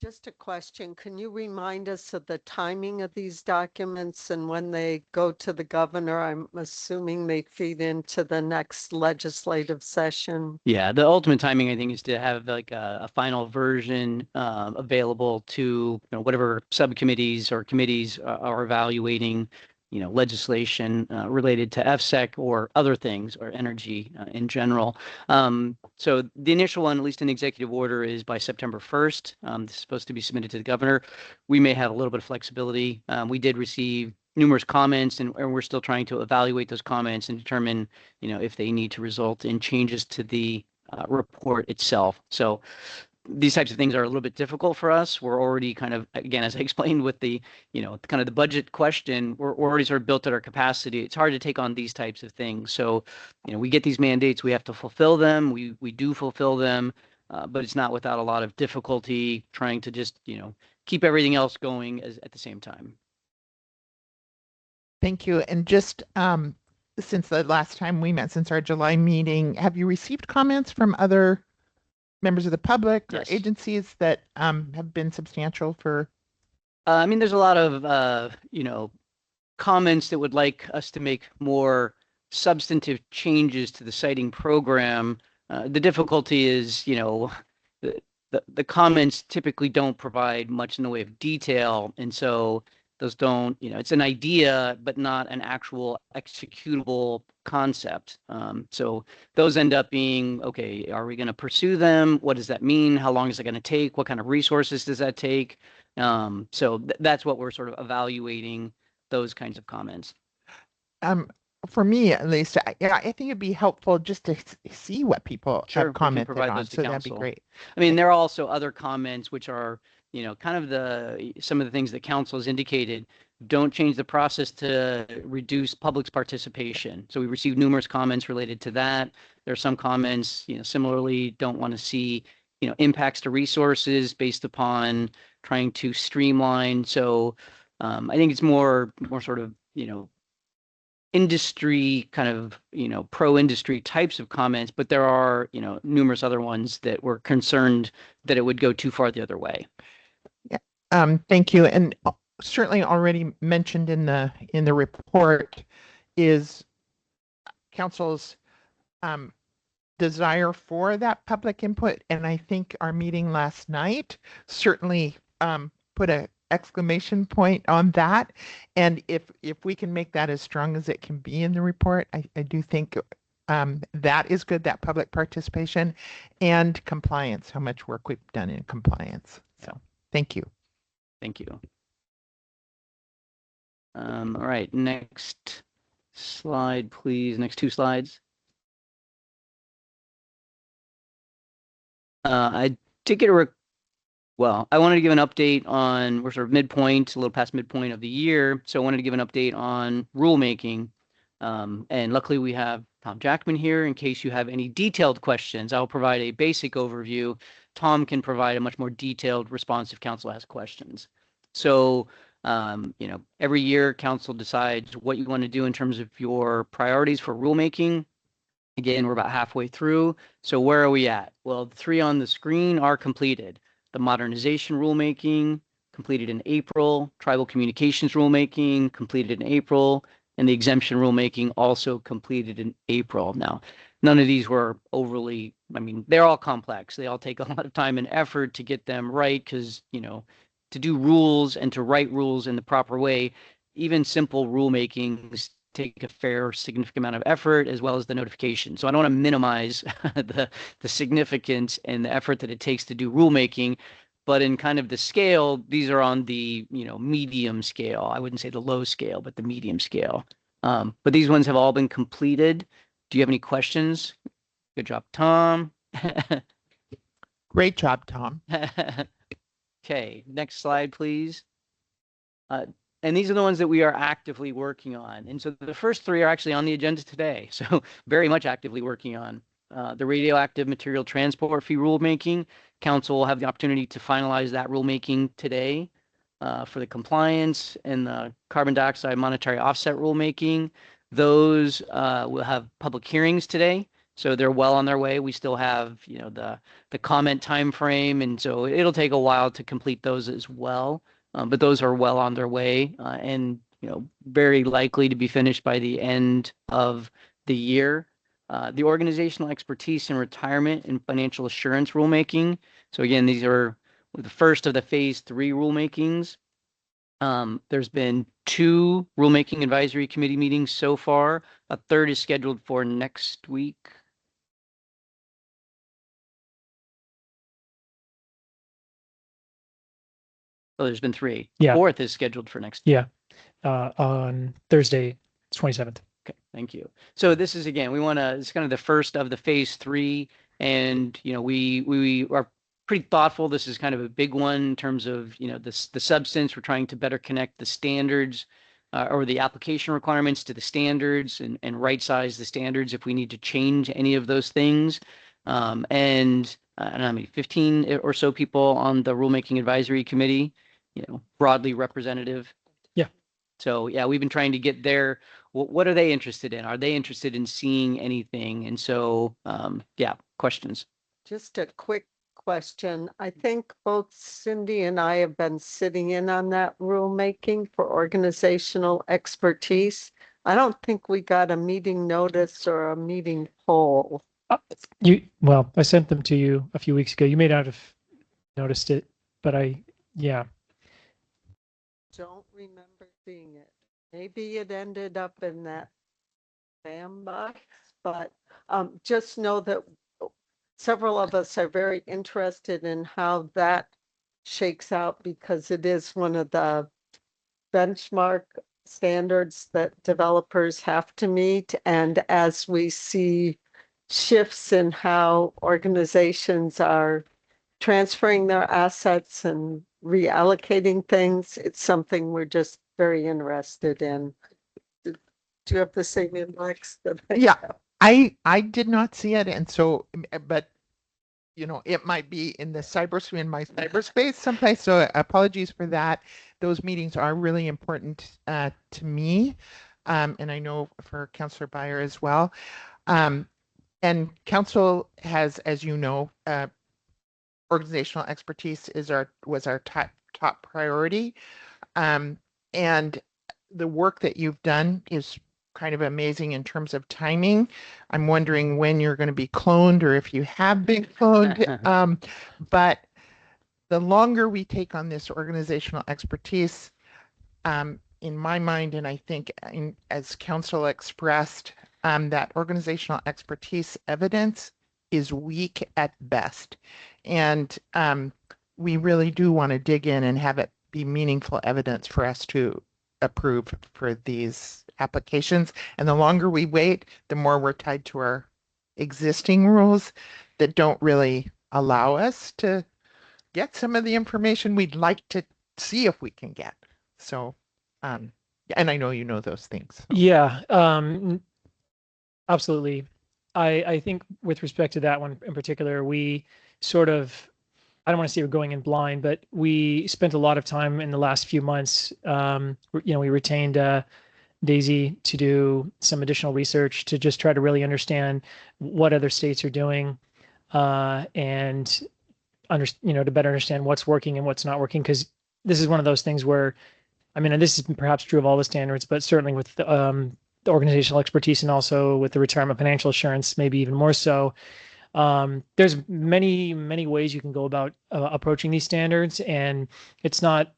Just a question. Can you remind us of the timing of these documents and when they go to the governor? I'm assuming they feed into the next legislative session. Yeah, the ultimate timing, I think, is to have like a final version available to whatever subcommittees or committees are evaluating legislation related to FSEC or other things or energy in general. So the initial one, at least in executive order, is by September 1st. This is supposed to be submitted to the governor. We may have a little bit of flexibility. We did receive numerous comments and we're still trying to evaluate those comments and determine, if they need to result in changes to the report itself. So these types of things are a little bit difficult for us. We're already kind of, again, as I explained with the, kind of the budget question, we're already sort of built at our capacity. It's hard to take on these types of things. So, we get these mandates, we have to fulfill them. We do fulfill them, but it's not without a lot of difficulty trying to just, keep everything else going at the same time. Thank you. And just since the last time we met, since our July meeting, have you received comments from other members of the public or Yes. agencies that have been substantial for? There's a lot of, comments that would like us to make more substantive changes to the siting program. The difficulty is, the comments typically don't provide much in the way of detail. And so those don't, it's an idea, but not an actual executable concept. So those end up being, okay, are we going to pursue them? What does that mean? How long is it going to take? What kind of resources does that take? So that's what we're sort of evaluating, those kinds of comments. For me, at least, I think it'd be helpful just to see what people Sure, we have can commented provide on. those to So that'd be council. great. There are also other comments which are, kind of some of the things that council has indicated. Don't change the process to reduce public's participation. So we received numerous comments related to that. There are some comments, similarly don't want to see, impacts to resources based upon trying to streamline. So I think it's more sort of, industry kind of, pro-industry types of comments, but there are, numerous other ones that were concerned that it would go too far the other way. Yeah. Thank you. And certainly already mentioned in the report is council's desire for that public input. And I think our meeting last night certainly put a exclamation point on that. And if we can make that as strong as it can be in the report, I do think that is good, that public participation and compliance, how much work we've done in compliance. So thank you. Thank you. All right, next slide, please. Next 2 slides. I did get I wanted to give an update on, we're sort of midpoint, a little past midpoint of the year. So I wanted to give an update on rulemaking. And luckily we have Tom Jackman here in case you have any detailed questions. I'll provide a basic overview. Tom can provide a much more detailed response if council has questions. So, every year council decides what you want to do in terms of your priorities for rulemaking. Again, we're about halfway through. So where are we at? Well, the 3 on the screen are completed. The modernization rulemaking completed in April, tribal communications rulemaking completed in April, and the exemption rulemaking also completed in April. Now, none of these were overly, they're all complex. They all take a lot of time and effort to get them right because, to do rules and to write rules in the proper way, even simple rulemakings take a fair significant amount of effort as well as the notification. So I don't want to minimize the significance and the effort that it takes to do rulemaking, but in kind of the scale, these are on the, medium scale. I wouldn't say the low scale, but the medium scale. But these ones have all been completed. Do you have any questions? Good job, Tom. Great job, Tom. Okay, next slide, please. And these are the ones that we are actively working on. And so the first 3 are actually on the agenda today. So very much actively working on the radioactive material transport fee rulemaking. Council will have the opportunity to finalize that rulemaking today for the compliance and the carbon dioxide monetary offset rulemaking. Those will have public hearings today. So they're well on their way. We still have, the comment time frame. And so it'll take a while to complete those as well. But those are well on their way and, very likely to be finished by the end of the year. The organizational expertise in retirement and financial assurance rulemaking. So again, these are the first of the phase 3 rulemakings. There's been 2 rulemaking advisory committee meetings so far. A 3rd is scheduled for next week. Oh, there's been 3. Yeah. 4th is scheduled for next. Yeah. On Thursday, 27th. Okay, thank you. So this is, again, it's kind of the first of the phase 3. And, we are pretty thoughtful. This is kind of a big one in terms of, the substance. We're trying to better connect the standards or the application requirements to the standards and right size the standards if we need to change any of those things. And I don't know, 15 or so people on the rulemaking advisory committee, broadly representative. Yeah. So yeah, we've been trying to get there. What are they interested in? Are they interested in seeing anything? And so, yeah, questions. Just a quick question. I think both Cindy and I have been sitting in on that rulemaking for organizational expertise. I don't think we got a meeting notice or a meeting poll. I sent them to you a few weeks ago. You may not have noticed it, but yeah. Don't remember seeing it. Maybe it ended up in that spam box, but just know that several of us are very interested in how that shakes out because it is one of the benchmark standards that developers have to meet. And as we see shifts in how organizations are transferring their assets and reallocating things. It's something we're just very interested in. Do you have the same inbox that I Yeah. have? I did not see it, and so, but you know, it might be in my cyberspace someplace. So apologies for that. Those meetings are really important to me, and I know for Councillor Beyer as well. And council has, as you know, organizational expertise was our top priority, and the work that you've done is kind of amazing in terms of timing. I'm wondering when you're going to be cloned or if you have been cloned. But the longer we take on this organizational expertise, in my mind, and I think as council expressed, that organizational expertise evidence is weak at best. And we really do want to dig in and have it be meaningful evidence for us to approve for these applications. And the longer we wait, the more we're tied to our existing rules that don't really allow us to get some of the information we'd like to see if we can get. So, and I know you know those things. So. Yeah, absolutely. I think with respect to that one in particular, we sort of, I don't want to say we're going in blind, but we spent a lot of time in the last few months. We retained Daisy to do some additional research to just try to really understand what other states are doing, and to better understand what's working and what's not working. Because this is one of those things where, I mean, and this is perhaps true of all the standards, but certainly with the organizational expertise and also with the retirement financial assurance, maybe even more so. There's many, many ways you can go about approaching these standards, and it's not,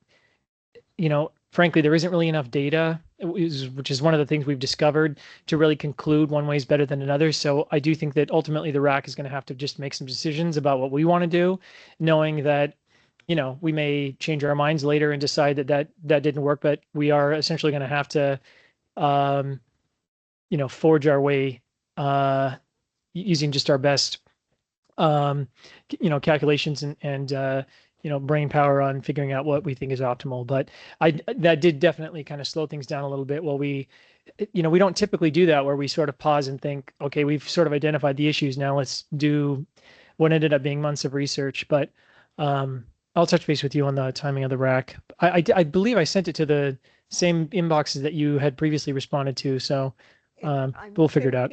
frankly, there isn't really enough data, which is one of the things we've discovered, to really conclude one way is better than another. So I do think that ultimately the RAC is going to have to just make some decisions about what we want to do, knowing that, we may change our minds later and decide that didn't work, but we are essentially going to have to, forge our way using just our best, calculations and brain power on figuring out what we think is optimal. But that did definitely kind of slow things down a little bit. Well, we don't typically do that, where we sort of pause and think, okay, we've sort of identified the issues. Now let's do what ended up being months of research. But I'll touch base with you on the timing of the RAC. I believe I sent it to the same inboxes that you had previously responded to. So we'll figure it out.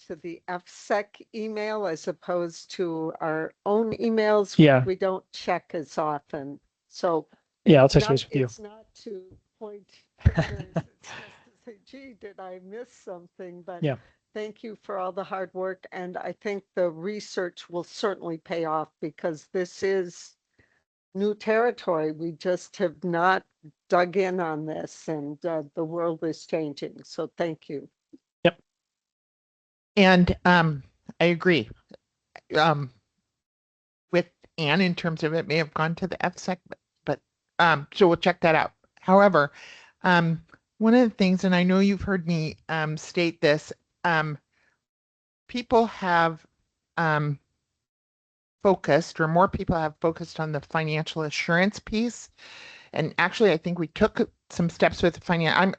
To the FSEC email as opposed to our own emails. Yeah. We don't check as often. So yeah, I'll touch base with you. It's not to point fingers, it's just to say, gee, did I miss something? But yeah. Thank you for all the hard work. And I think the research will certainly pay off, because this is new territory. We just have not dug in on this, and the world is changing. So thank you. Yep. And I agree with Anne in terms of it may have gone to the FSEC, but so we'll check that out. However, one of the things, and I know you've heard me state this, people have focused, or more people have focused on the financial assurance piece. And actually, I think we took some steps with finance.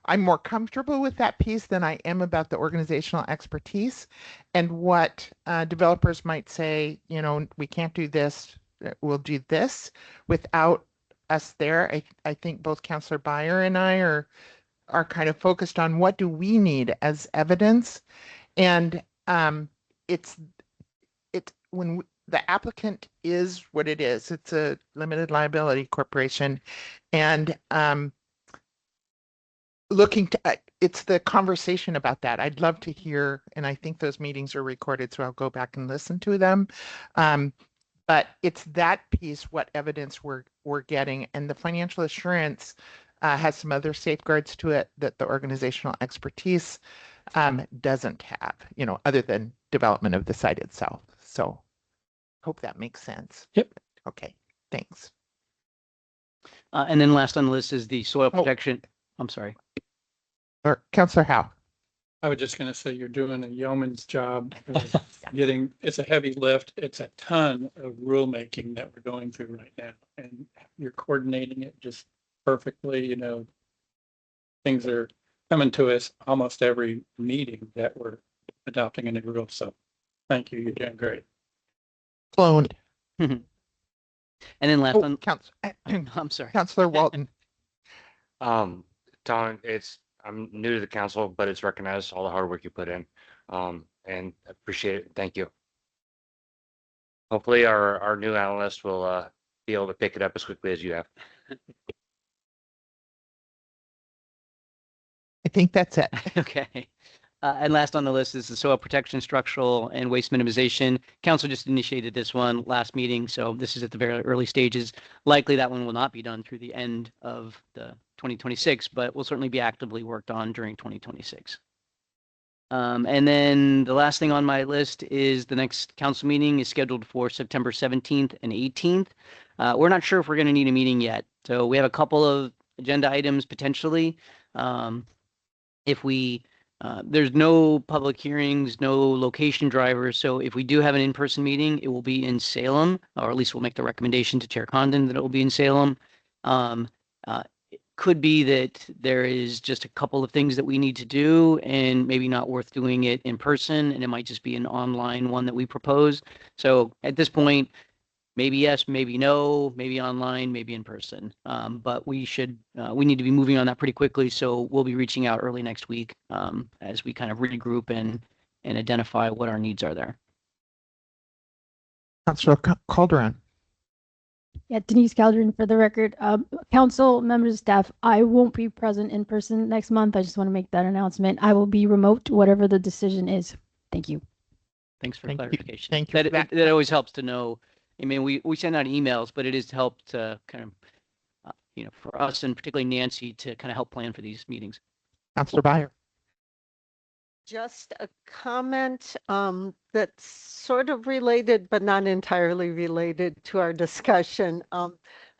I'm more comfortable with that piece than I am about the organizational expertise and what developers might say, we can't do this, we'll do this without us there. I think both Councillor Beyer and I are kind of focused on what do we need as evidence. And it's when the applicant is what it is. It's a limited liability corporation, and looking to it's the conversation about that. I'd love to hear, and I think those meetings are recorded, so I'll go back and listen to them. But it's that piece, what evidence we're getting, and the financial assurance has some other safeguards to it that the organizational expertise doesn't have, other than development of the site itself. So hope that makes sense. Yep. Okay, thanks. And then last on the list is the soil protection. I'm sorry. Or Councillor Howe. I was just gonna say, you're doing a yeoman's job of getting, it's a heavy lift. It's a ton of rulemaking that we're going through right now. And you're coordinating it just perfectly, you know. Things are coming to us almost every meeting that we're adopting a new rule. So thank you. You're doing great. Cloned. And then last Oh, on, I'm sorry. Councillor Walton. Don, I'm new to the council, but it's recognized all the hard work you put in, and appreciate it. Thank you. Hopefully our new analyst will be able to pick it up as quickly as you have. I think that's it. Okay. And last on the list is the soil protection, structural, and waste minimization. Council just initiated this one last meeting, so this is at the very early stages. Likely that one will not be done through the end of the 2026, but will certainly be actively worked on during 2026. And then the last thing on my list is the next council meeting is scheduled for September 17th and 18th. We're not sure if we're going to need a meeting yet, so we have a couple of agenda items potentially. If we there's no public hearings, no location drivers. So if we do have an in-person meeting, it will be in Salem, or at least we'll make the recommendation to Chair Condon that it will be in Salem. It could be that there is just a couple of things that we need to do and maybe not worth doing it in person, and it might just be an online one that we propose. So at this point, maybe yes, maybe no, maybe online, maybe in person. But we need to be moving on that pretty quickly. So we'll be reaching out early next week as we kind of regroup and identify what our needs are there. Councillor Calderon. Yeah, Denise Calderon for the record. Council members, staff, I won't be present in person next month. I just want to make that announcement. I will be remote, whatever the decision is. Thank you. Thanks for Thank you. clarification. Thank you for that. That always helps to know. I mean, we send out emails, but it has helped to kind of, for us and particularly Nancy to kind of help plan for these meetings. Councillor Byer. Just a comment that's sort of related, but not entirely related to our discussion.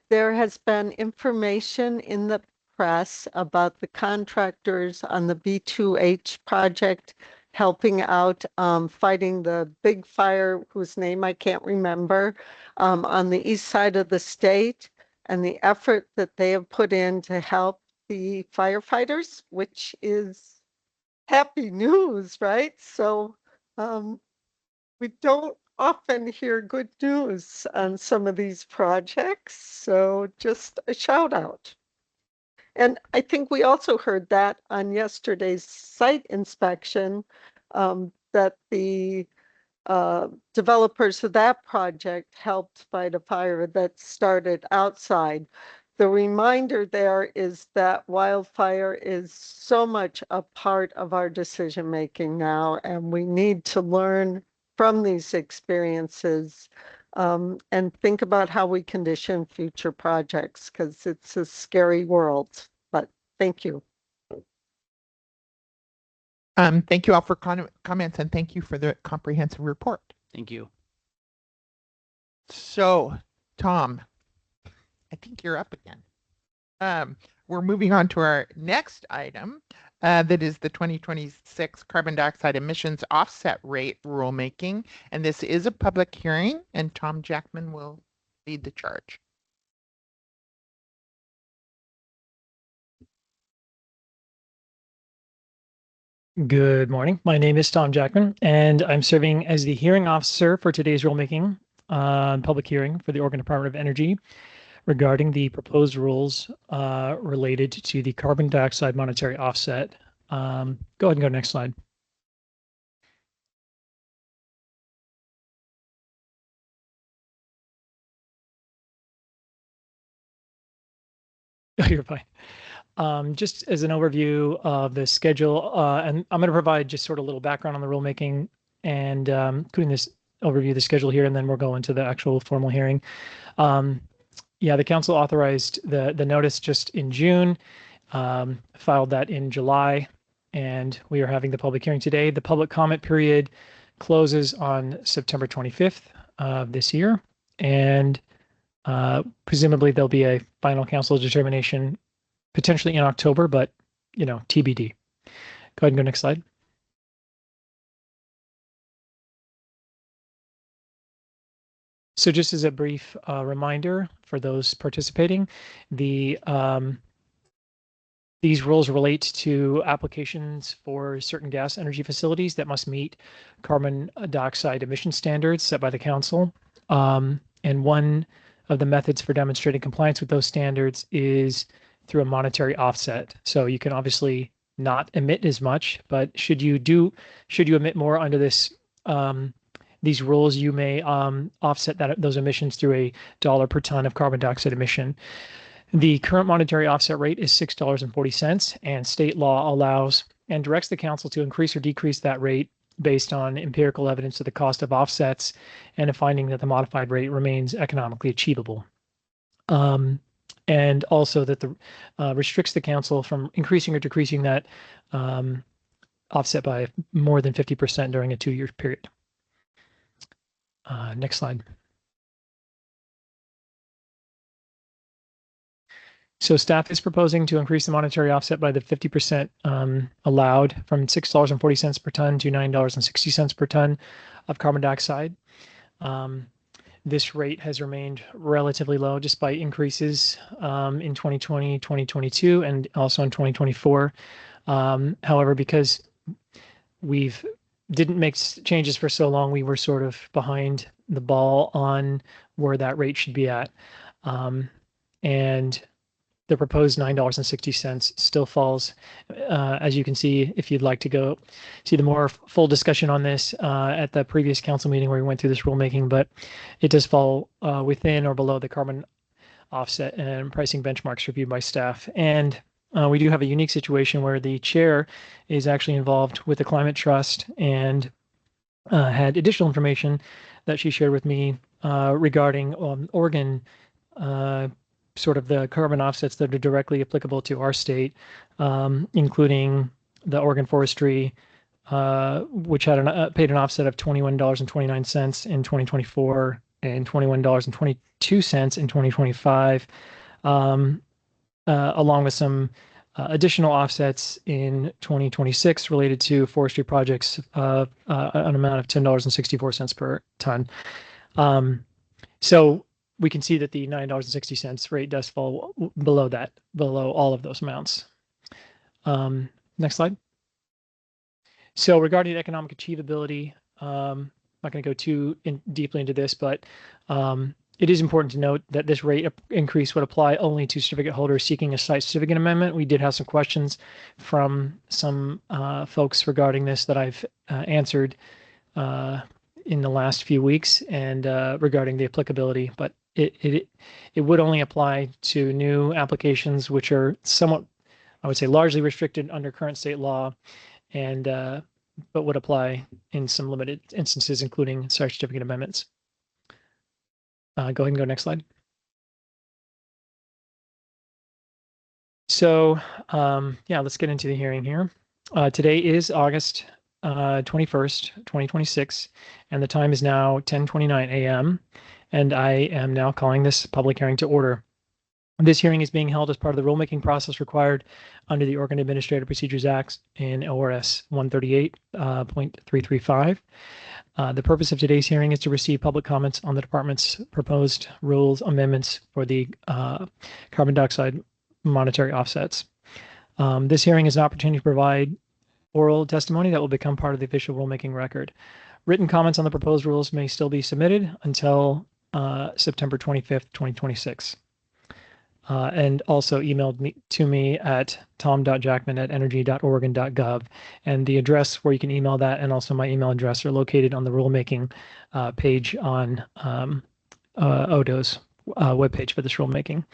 There has been information in the press about the contractors on the B2H project helping out fighting the big fire whose name I can't remember on the east side of the state, and the effort that they have put in to help the firefighters, which is happy news, right? So we don't often hear good news on some of these projects. So just a shout out. And I think we also heard that on yesterday's site inspection that the developers of that project helped fight a fire that started outside. The reminder there is that wildfire is so much a part of our decision making now, and we need to learn from these experiences and think about how we condition future projects, because it's a scary world. But thank you. Thank you all for comments, and thank you for the comprehensive report. Thank you. So, Tom, I think you're up again. We're moving on to our next item, that is the 2026 carbon dioxide emissions offset rate rulemaking. And this is a public hearing, and Tom Jackman will lead the charge. Good morning. My name is Tom Jackman, and I'm serving as the hearing officer for today's rulemaking public hearing for the Oregon Department of Energy regarding the proposed rules related to the carbon dioxide monetary offset. Go ahead and go next slide. Oh, you're fine. Just as an overview of the schedule, and I'm going to provide just sort of a little background on the rulemaking and including this overview of the schedule here, and then we'll go into the actual formal hearing. Yeah, the council authorized the notice just in June, filed that in July, and we are having the public hearing today. The public comment period closes on September 25th of this year, and presumably there'll be a final council determination potentially in October, but TBD. Go ahead and go next slide. So just as a brief reminder for those participating, these rules relate to applications for certain gas energy facilities that must meet carbon dioxide emission standards set by the council. And one of the methods for demonstrating compliance with those standards is through a monetary offset. So you can obviously not emit as much, but should you emit more under these rules, you may offset those emissions through a $1 per ton of carbon dioxide emission. The current monetary offset rate is $6.40, and state law allows and directs the council to increase or decrease that rate based on empirical evidence of the cost of offsets and a finding that the modified rate remains economically achievable. And also that restricts the council from increasing or decreasing that offset by more than 50% during a 2-year period. Next slide. So staff is proposing to increase the monetary offset by the 50% allowed from $6.40 per ton to $9.60 per ton of carbon dioxide. This rate has remained relatively low despite increases in 2020, 2022, and also in 2024. However, because we've didn't make changes for so long, we were sort of behind the ball on where that rate should be at. And the proposed $9.60 still falls, as you can see, if you'd like to go see the more full discussion on this at the previous council meeting where we went through this rulemaking, but it does fall within or below the carbon offset and pricing benchmarks reviewed by staff. And we do have a unique situation where the chair is actually involved with the Climate Trust and had additional information that she shared with me regarding Oregon sort of the carbon offsets that are directly applicable to our state, including the Oregon Forestry, which had paid an offset of $21.29 in 2024 and $21.22 in 2025, along with some additional offsets in 2026 related to forestry projects of an amount of $10.64 per ton. So we can see that the $9.60 rate does fall below all of those amounts. Next slide. So regarding economic achievability, I'm not going to go too deeply into this, but it is important to note that this rate increase would apply only to certificate holders seeking a site certificate amendment. We did have some questions from some folks regarding this that I've answered in the last few weeks and regarding the applicability, but it would only apply to new applications, which are somewhat, I would say, largely restricted under current state law, and but would apply in some limited instances, including site certificate amendments. Go ahead and go next slide. So yeah, let's get into the hearing here. Today is August 21st, 2026, and the time is now 10:29 a.m. and I am now calling this public hearing to order. This hearing is being held as part of the rulemaking process required under the Oregon Administrative Procedures Act in ORS 138.335. The purpose of today's hearing is to receive public comments on the department's proposed rules amendments for the carbon dioxide monetary offsets. This hearing is an opportunity to provide oral testimony that will become part of the official rulemaking record. Written comments on the proposed rules may still be submitted until September 25th, 2026. And also emailed to me at tom.jackman@energy.oregon.gov. And the address where you can email that and also my email address are located on the rulemaking page on ODO's webpage for this rulemaking.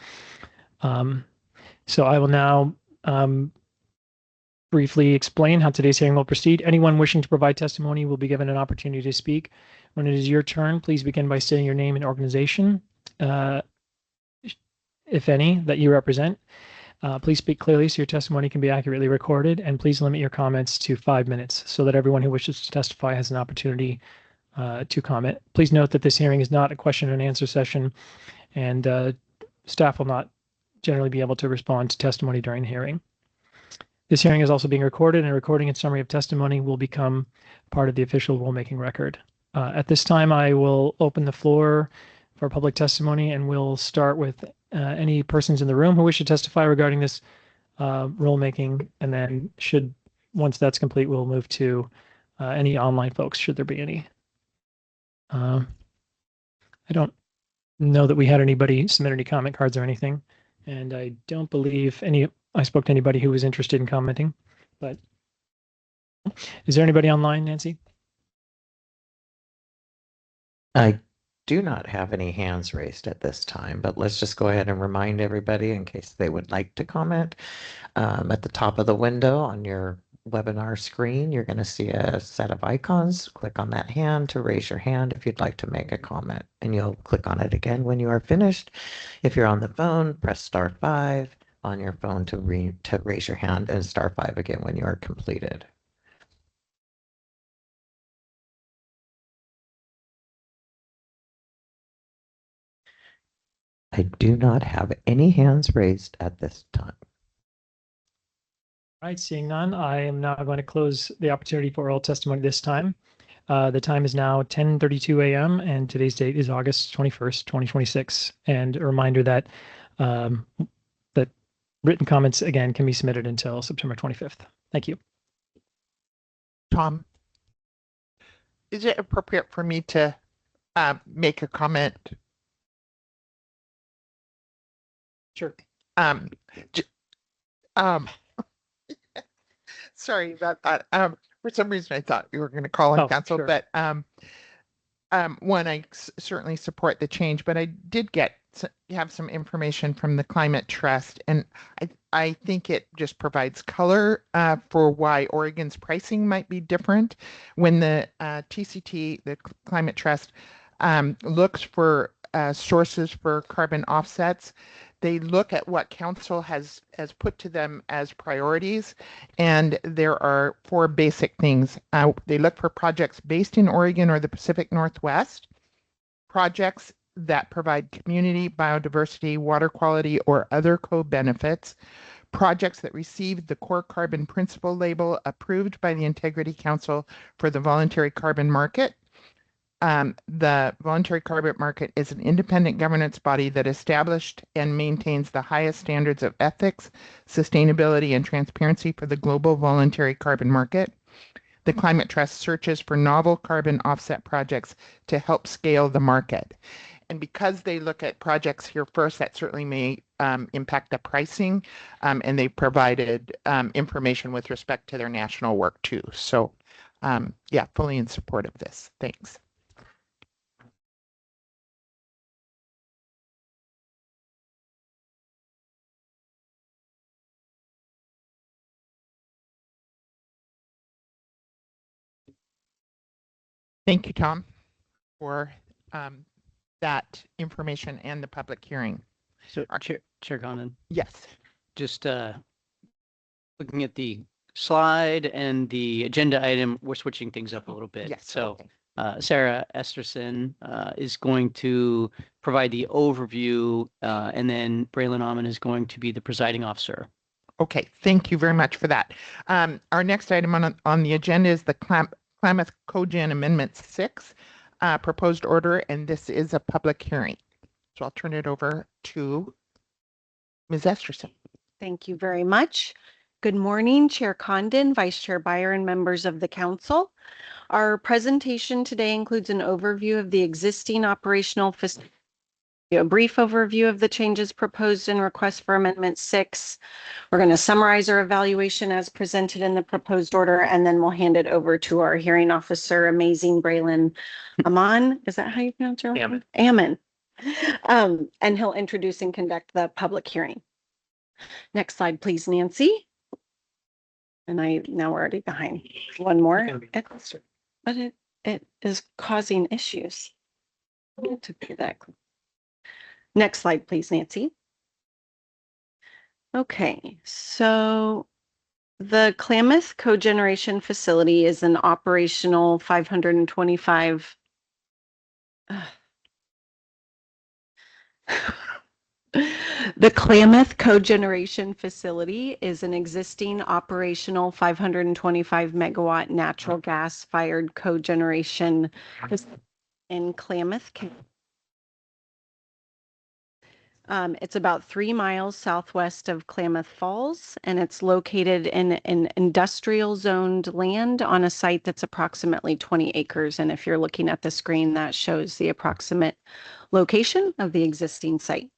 So I will now briefly explain how today's hearing will proceed. Anyone wishing to provide testimony will be given an opportunity to speak. When it is your turn, please begin by stating your name and organization, if any, that you represent. Please speak clearly so your testimony can be accurately recorded, and please limit your comments to 5 minutes so that everyone who wishes to testify has an opportunity to comment. Please note that this hearing is not a question and answer session, and staff will not generally be able to respond to testimony during the hearing. This hearing is also being recorded, and a recording and summary of testimony will become part of the official rulemaking record. At this time, I will open the floor our public testimony, and we'll start with any persons in the room who wish to testify regarding this rulemaking, and then once that's complete, we'll move to any online folks, should there be any. I don't know that we had anybody submit any comment cards or anything, and I don't believe I spoke to anybody who was interested in commenting, but is there anybody online, Nancy? I do not have any hands raised at this time, but let's just go ahead and remind everybody in case they would like to comment. At the top of the window on your webinar screen, you're going to see a set of icons. Click on that hand to raise your hand if you'd like to make a comment, and you'll click on it again when you are finished. If you're on the phone, press *5 on your phone to raise your hand, and *5 again when you are completed. I do not have any hands raised at this time. All right, seeing none, I am now going to close the opportunity for oral testimony this time. The time is now 10:32 a.m. and today's date is August 21st, 2026. And a reminder that that written comments, again, can be submitted until September 25th. Thank you. Tom, is it appropriate for me to make a comment? Sure. Sorry about that. For some reason, I thought you were going to call on council, sure. but one, I certainly support the change, but I did have some information from the Climate Trust, and I think it just provides color for why Oregon's pricing might be different. When the TCT, the Climate Trust, looks for sources for carbon offsets, they look at what council has put to them as priorities, and there are 4 basic things. They look for projects based in Oregon or the Pacific Northwest, projects that provide community, biodiversity, water quality, or other co-benefits, projects that receive the Core Carbon Principle label approved by the Integrity Council for the Voluntary Carbon Market. The Voluntary Carbon Market is an independent governance body that established and maintains the highest standards of ethics, sustainability, and transparency for the global voluntary carbon market. The Climate Trust searches for novel carbon offset projects to help scale the market. And because they look at projects here first, that certainly may impact the pricing, and they provided information with respect to their national work too. So yeah, fully in support of this. Thanks. Thank you, Tom, for that information and the public hearing. So Chair Condon, Yes. just looking at the slide and the agenda item, we're switching things up a little bit. Yes. So Sarah Esterson is going to provide the overview, and then Braylon Alman is going to be the presiding officer. Okay, thank you very much for that. Our next item on the agenda is the Klamath Cogen Amendment 6 proposed order, and this is a public hearing. So I'll turn it over to Ms. Esterson. Thank you very much. Good morning, Chair Condon, Vice Chair Beyer, and members of the council. Our presentation today includes an overview of the existing operational facility, a brief overview of the changes proposed in request for Amendment 6. We're going to summarize our evaluation as presented in the proposed order, and then we'll hand it over to our hearing officer, amazing Braylon Alman. Is that how you pronounce your name? Ammon. And he'll introduce and conduct the public hearing. Next slide, please, Nancy. And now we're already behind. One more. But it is causing issues. To be that. Next slide, please, Nancy. Okay, so the Klamath Cogeneration Facility is an operational 525. The Klamath Cogeneration Facility is an existing operational 525 megawatt natural gas fired cogeneration in Klamath County. It's about 3 miles southwest of Klamath Falls, and it's located in an industrial zoned land on a site that's approximately 20 acres. And if you're looking at the screen, that shows the approximate location of the existing site.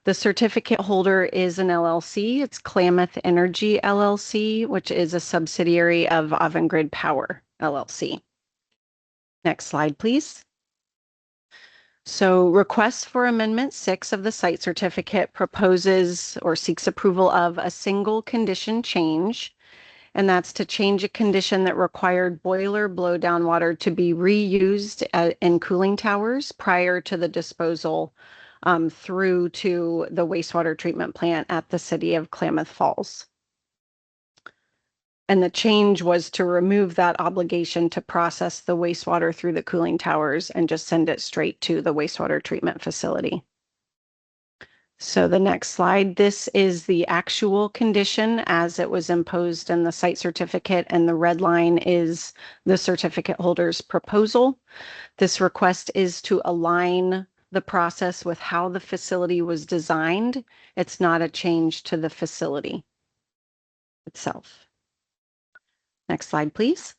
The certificate holder is an LLC. It's Klamath Energy LLC, which is a subsidiary of Avangrid Power LLC. Next slide, please. So request for Amendment 6 of the site certificate proposes or seeks approval of a single condition change, and that's to change a condition that required boiler blowdown water to be reused in cooling towers prior to the disposal through to the wastewater treatment plant at the city of Klamath Falls. And the change was to remove that obligation to process the wastewater through the cooling towers and just send it straight to the wastewater treatment facility. So the next slide, this is the actual condition as it was imposed in the site certificate, and the red line is the certificate holder's proposal. This request is to align the process with how the facility was designed. It's not a change to the facility itself. Next slide, please.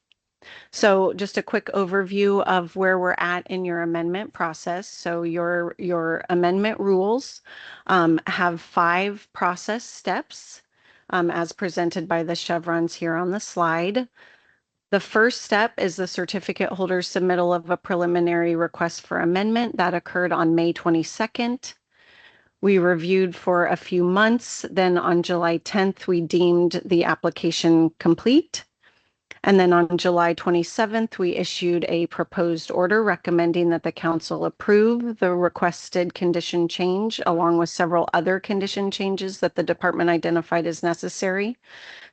So just a quick overview of where we're at in your amendment process. So your amendment rules have 5 process steps as presented by the chevrons here on the slide. The first step is the certificate holder's submittal of a preliminary request for amendment that occurred on May 22nd. We reviewed for a few months. Then on July 10th, we deemed the application complete. And then on July 27th, we issued a proposed order recommending that the council approve the requested condition change, along with several other condition changes that the department identified as necessary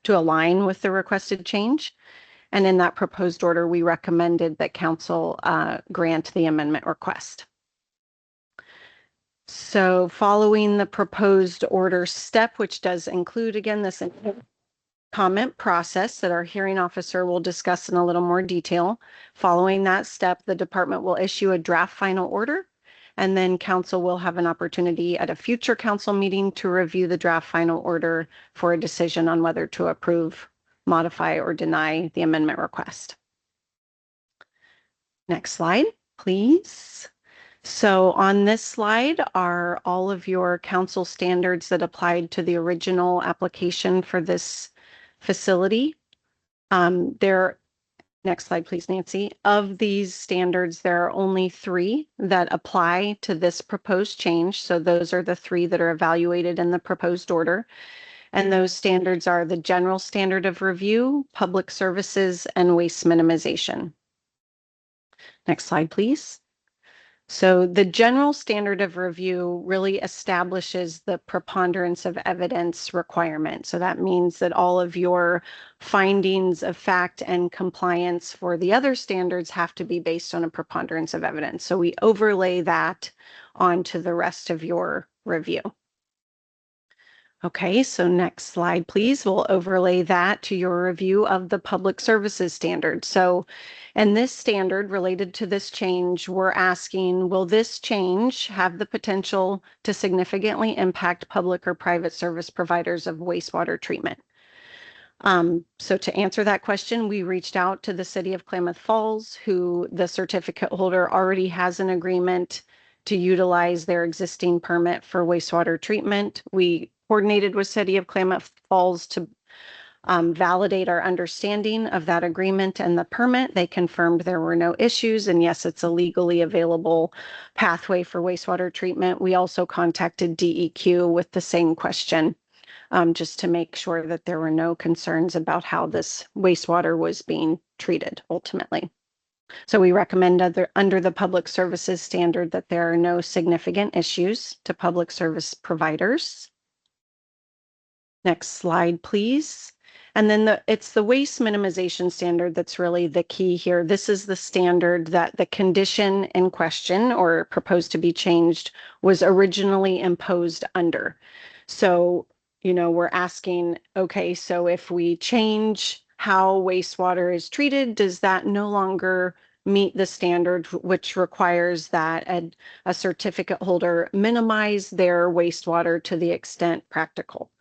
to align with the requested change. And in that proposed order, we recommended that council grant the amendment request. So following the proposed order step, which does include, again, this comment process that our hearing officer will discuss in a little more detail. Following that step, the department will issue a draft final order, and then council will have an opportunity at a future council meeting to review the draft final order for a decision on whether to approve, modify, or deny the amendment request. Next slide, please. So on this slide are all of your council standards that applied to the original application for this facility. Next slide, please, Nancy. Of these standards, there are only 3 that apply to this proposed change. So those are the 3 that are evaluated in the proposed order. And those standards are the general standard of review, public services, and waste minimization. Next slide, please. So the general standard of review really establishes the preponderance of evidence requirement. So that means that all of your findings of fact and compliance for the other standards have to be based on a preponderance of evidence. So we overlay that onto the rest of your review. Okay, so next slide, please. We'll overlay that to your review of the public services standard. So, and this standard related to this change, we're asking, will this change have the potential to significantly impact public or private service providers of wastewater treatment? So to answer that question, we reached out to the city of Klamath Falls, who the certificate holder already has an agreement to utilize their existing permit for wastewater treatment. We coordinated with City of Klamath Falls to validate our understanding of that agreement and the permit. They confirmed there were no issues, and yes, it's a legally available pathway for wastewater treatment. We also contacted DEQ with the same question, just to make sure that there were no concerns about how this wastewater was being treated ultimately. So we recommend under the public services standard that there are no significant issues to public service providers. Next slide, please. And then it's the waste minimization standard that's really the key here. This is the standard that the condition in question or proposed to be changed was originally imposed under. So, you know, we're asking, okay, so if we change how wastewater is treated, does that no longer meet the standard, which requires that a certificate holder minimize their wastewater to the extent practical,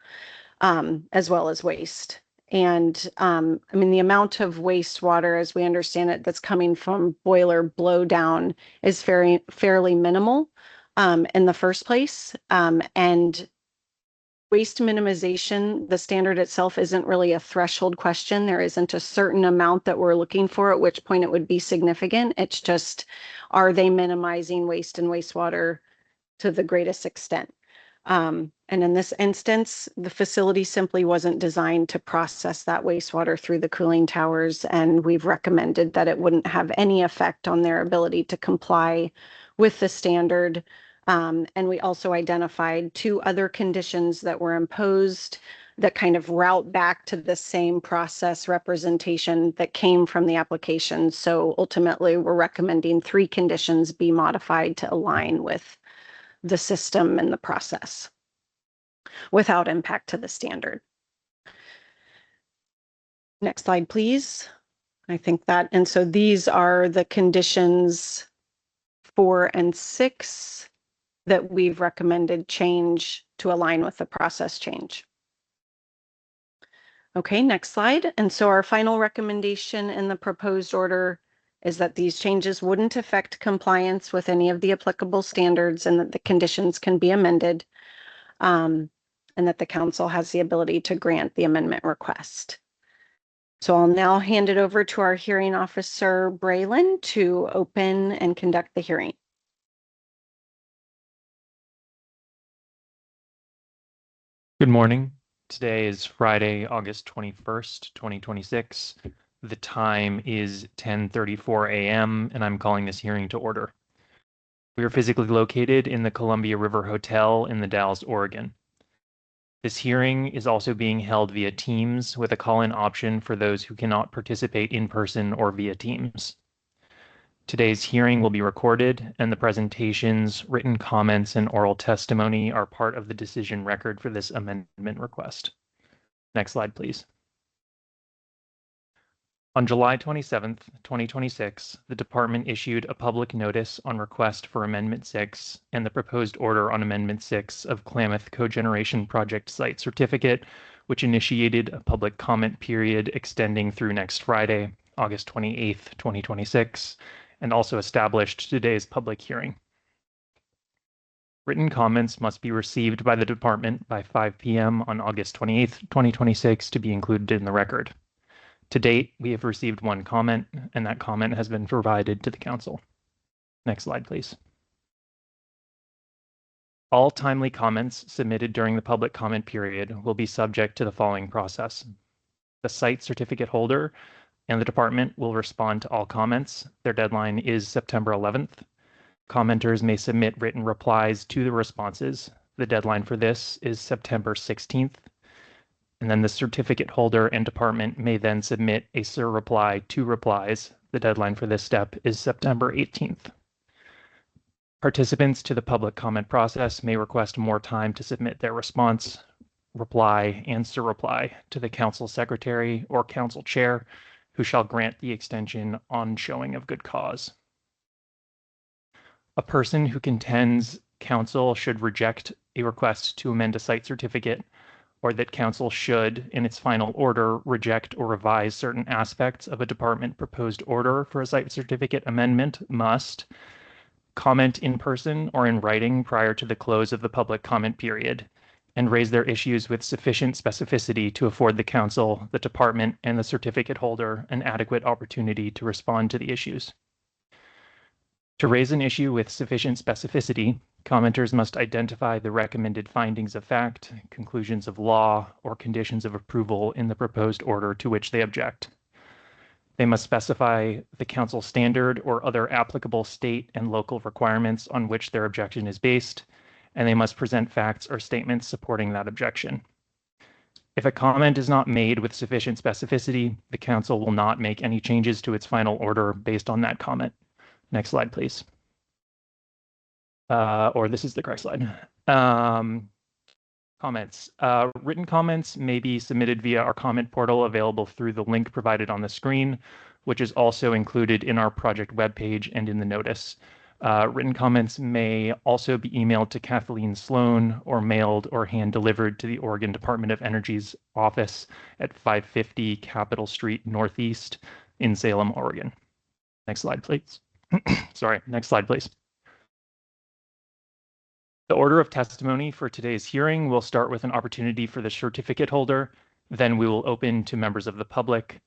as well as waste. And I mean, the amount of wastewater, as we understand it, that's coming from boiler blowdown is fairly minimal in the first place. And waste minimization, the standard itself isn't really a threshold question. There isn't a certain amount that we're looking for, at which point it would be significant. It's just, are they minimizing waste and wastewater to the greatest extent? And in this instance, the facility simply wasn't designed to process that wastewater through the cooling towers, and we've recommended that it wouldn't have any effect on their ability to comply with the standard. And we also identified 2 other conditions that were imposed that kind of route back to the same process representation that came from the application. So ultimately, we're recommending 3 conditions be modified to align with the system and the process without impact to the standard. Next slide, please. I think that, and so these are the conditions 4 and 6 that we've recommended change to align with the process change. Okay, next slide. And so our final recommendation in the proposed order is that these changes wouldn't affect compliance with any of the applicable standards, and that the conditions can be amended, and that the council has the ability to grant the amendment request. So I'll now hand it over to our hearing officer, Braylon, to open and conduct the hearing. Good morning. Today is Friday, August 21st, 2026. The time is 10:34 a.m. and I'm calling this hearing to order. We are physically located in the Columbia River Hotel in the Dalles, Oregon. This hearing is also being held via Teams with a call-in option for those who cannot participate in person or via Teams. Today's hearing will be recorded, and the presentations, written comments, and oral testimony are part of the decision record for this amendment request. Next slide, please. On July 27th, 2026, the department issued a public notice on request for Amendment 6 and the proposed order on Amendment 6 of Klamath Cogeneration Project Site Certificate, which initiated a public comment period extending through next Friday, August 28th, 2026, and also established today's public hearing. Written comments must be received by the department by 5 p.m. on August 28th, 2026 to be included in the record. To date, we have received 1 comment, and that comment has been provided to the council. Next slide, please. All timely comments submitted during the public comment period will be subject to the following process. The site certificate holder and the department will respond to all comments. Their deadline is September 11th. Commenters may submit written replies to the responses. The deadline for this is September 16th. And then the certificate holder and department may then submit a surreply to replies. The deadline for this step is September 18th. Participants to the public comment process may request more time to submit their response, reply, and surreply to the council secretary or council chair, who shall grant the extension on showing of good cause. A person who contends council should reject a request to amend a site certificate, or that council should, in its final order, reject or revise certain aspects of a department proposed order for a site certificate amendment, must comment in person or in writing prior to the close of the public comment period, and raise their issues with sufficient specificity to afford the council, the department, and the certificate holder an adequate opportunity to respond to the issues. To raise an issue with sufficient specificity, commenters must identify the recommended findings of fact, conclusions of law, or conditions of approval in the proposed order to which they object. They must specify the council standard or other applicable state and local requirements on which their objection is based, and they must present facts or statements supporting that objection. If a comment is not made with sufficient specificity, the council will not make any changes to its final order based on that comment. Next slide, please. Or this is the correct slide. Comments. Written comments may be submitted via our comment portal available through the link provided on the screen. which is also included in our project webpage and in the notice. Written comments may also be emailed to Kathleen Sloan or mailed or hand delivered to the Oregon Department of Energy's office at 550 Capitol Street Northeast in Salem, Oregon. Next slide, please. Sorry, next slide, please. The order of testimony for today's hearing will start with an opportunity for the certificate holder. Then we will open to members of the public.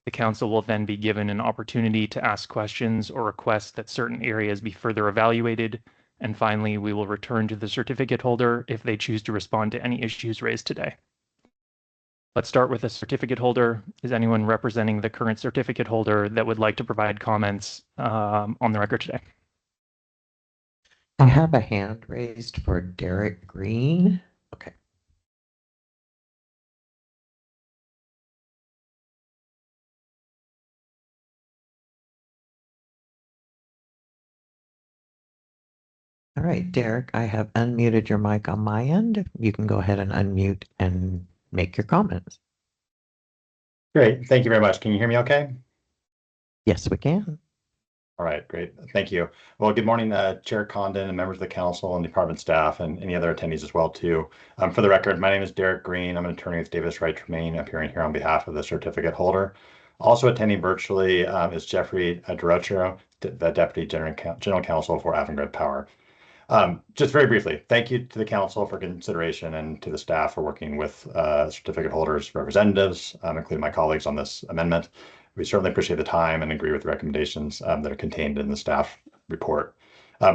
The council will then be given an opportunity to ask questions or request that certain areas be further evaluated. And finally, we will return to the certificate holder if they choose to respond to any issues raised today. Let's start with the certificate holder. Is anyone representing the current certificate holder that would like to provide comments on the record today? I have a hand raised for Derek Green. Okay. All right, Derek, I have unmuted your mic on my end. You can go ahead and unmute and make your comments. Great. Thank you very much. Can you hear me okay? Yes, we can. All right, great. Thank you. Well, good morning, Chair Condon and members of the council and department staff and any other attendees as well, too. For the record, my name is Derek Green. I'm an attorney with Davis Wright Tremaine, appearing here on behalf of the certificate holder. Also attending virtually is Jeffrey Durocher, the Deputy General Counsel for Avangrid Power. Just very briefly, thank you to the council for consideration and to the staff for working with certificate holders, representatives, including my colleagues on this amendment. We certainly appreciate the time and agree with the recommendations that are contained in the staff report.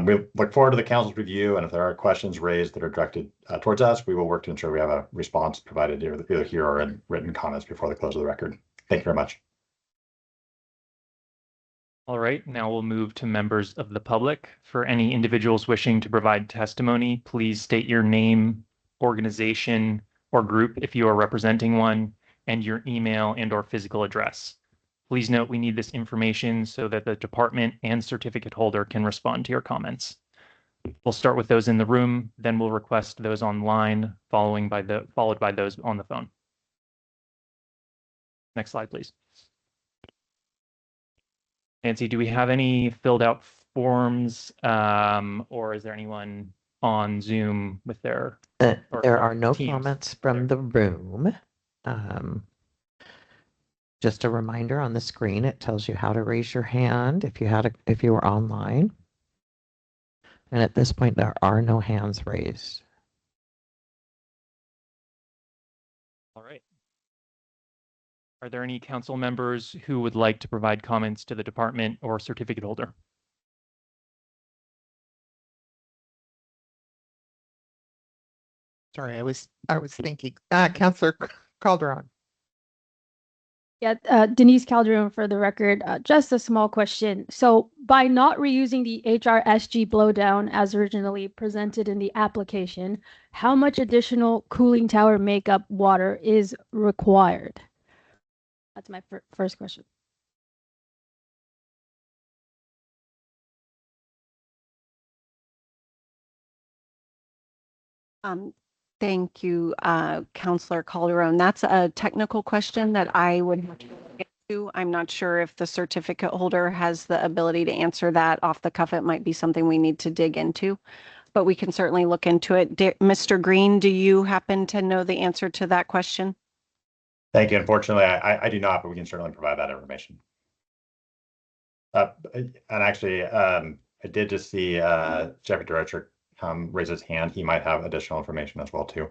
We look forward to the council's review, and if there are questions raised that are directed towards us, we will work to ensure we have a response provided either here or in written comments before the close of the record. Thank you very much. All right, now we'll move to members of the public. For any individuals wishing to provide testimony, please state your name, organization, or group if you are representing one, and your email and/or physical address. Please note we need this information so that the department and certificate holder can respond to your comments. We'll start with those in the room, then we'll request those online, followed by those on the phone. Next slide, please. Nancy, do we have any filled out forms, or is there anyone on Zoom with their? There are no Teams? comments from the room. Just a reminder on the screen, it tells you how to raise your hand if you were online. And at this point, there are no hands raised. All right. Are there any council members who would like to provide comments to the department or certificate holder? Sorry, I was thinking. Councillor Calderon. Yeah, Denise Calderon for the record. Just a small question. So by not reusing the HRSG blowdown as originally presented in the application, how much additional cooling tower makeup water is required? That's my first question. Thank you, Councillor Calderon. That's a technical question that I would have to look into. I'm not sure if the certificate holder has the ability to answer that off the cuff. It might be something we need to dig into, but we can certainly look into it. Mr. Green, do you happen to know the answer to that question? Thank you. Unfortunately, I do not, but we can certainly provide that information. And actually, I did just see Jeffrey Durocher raise his hand. He might have additional information as well, too.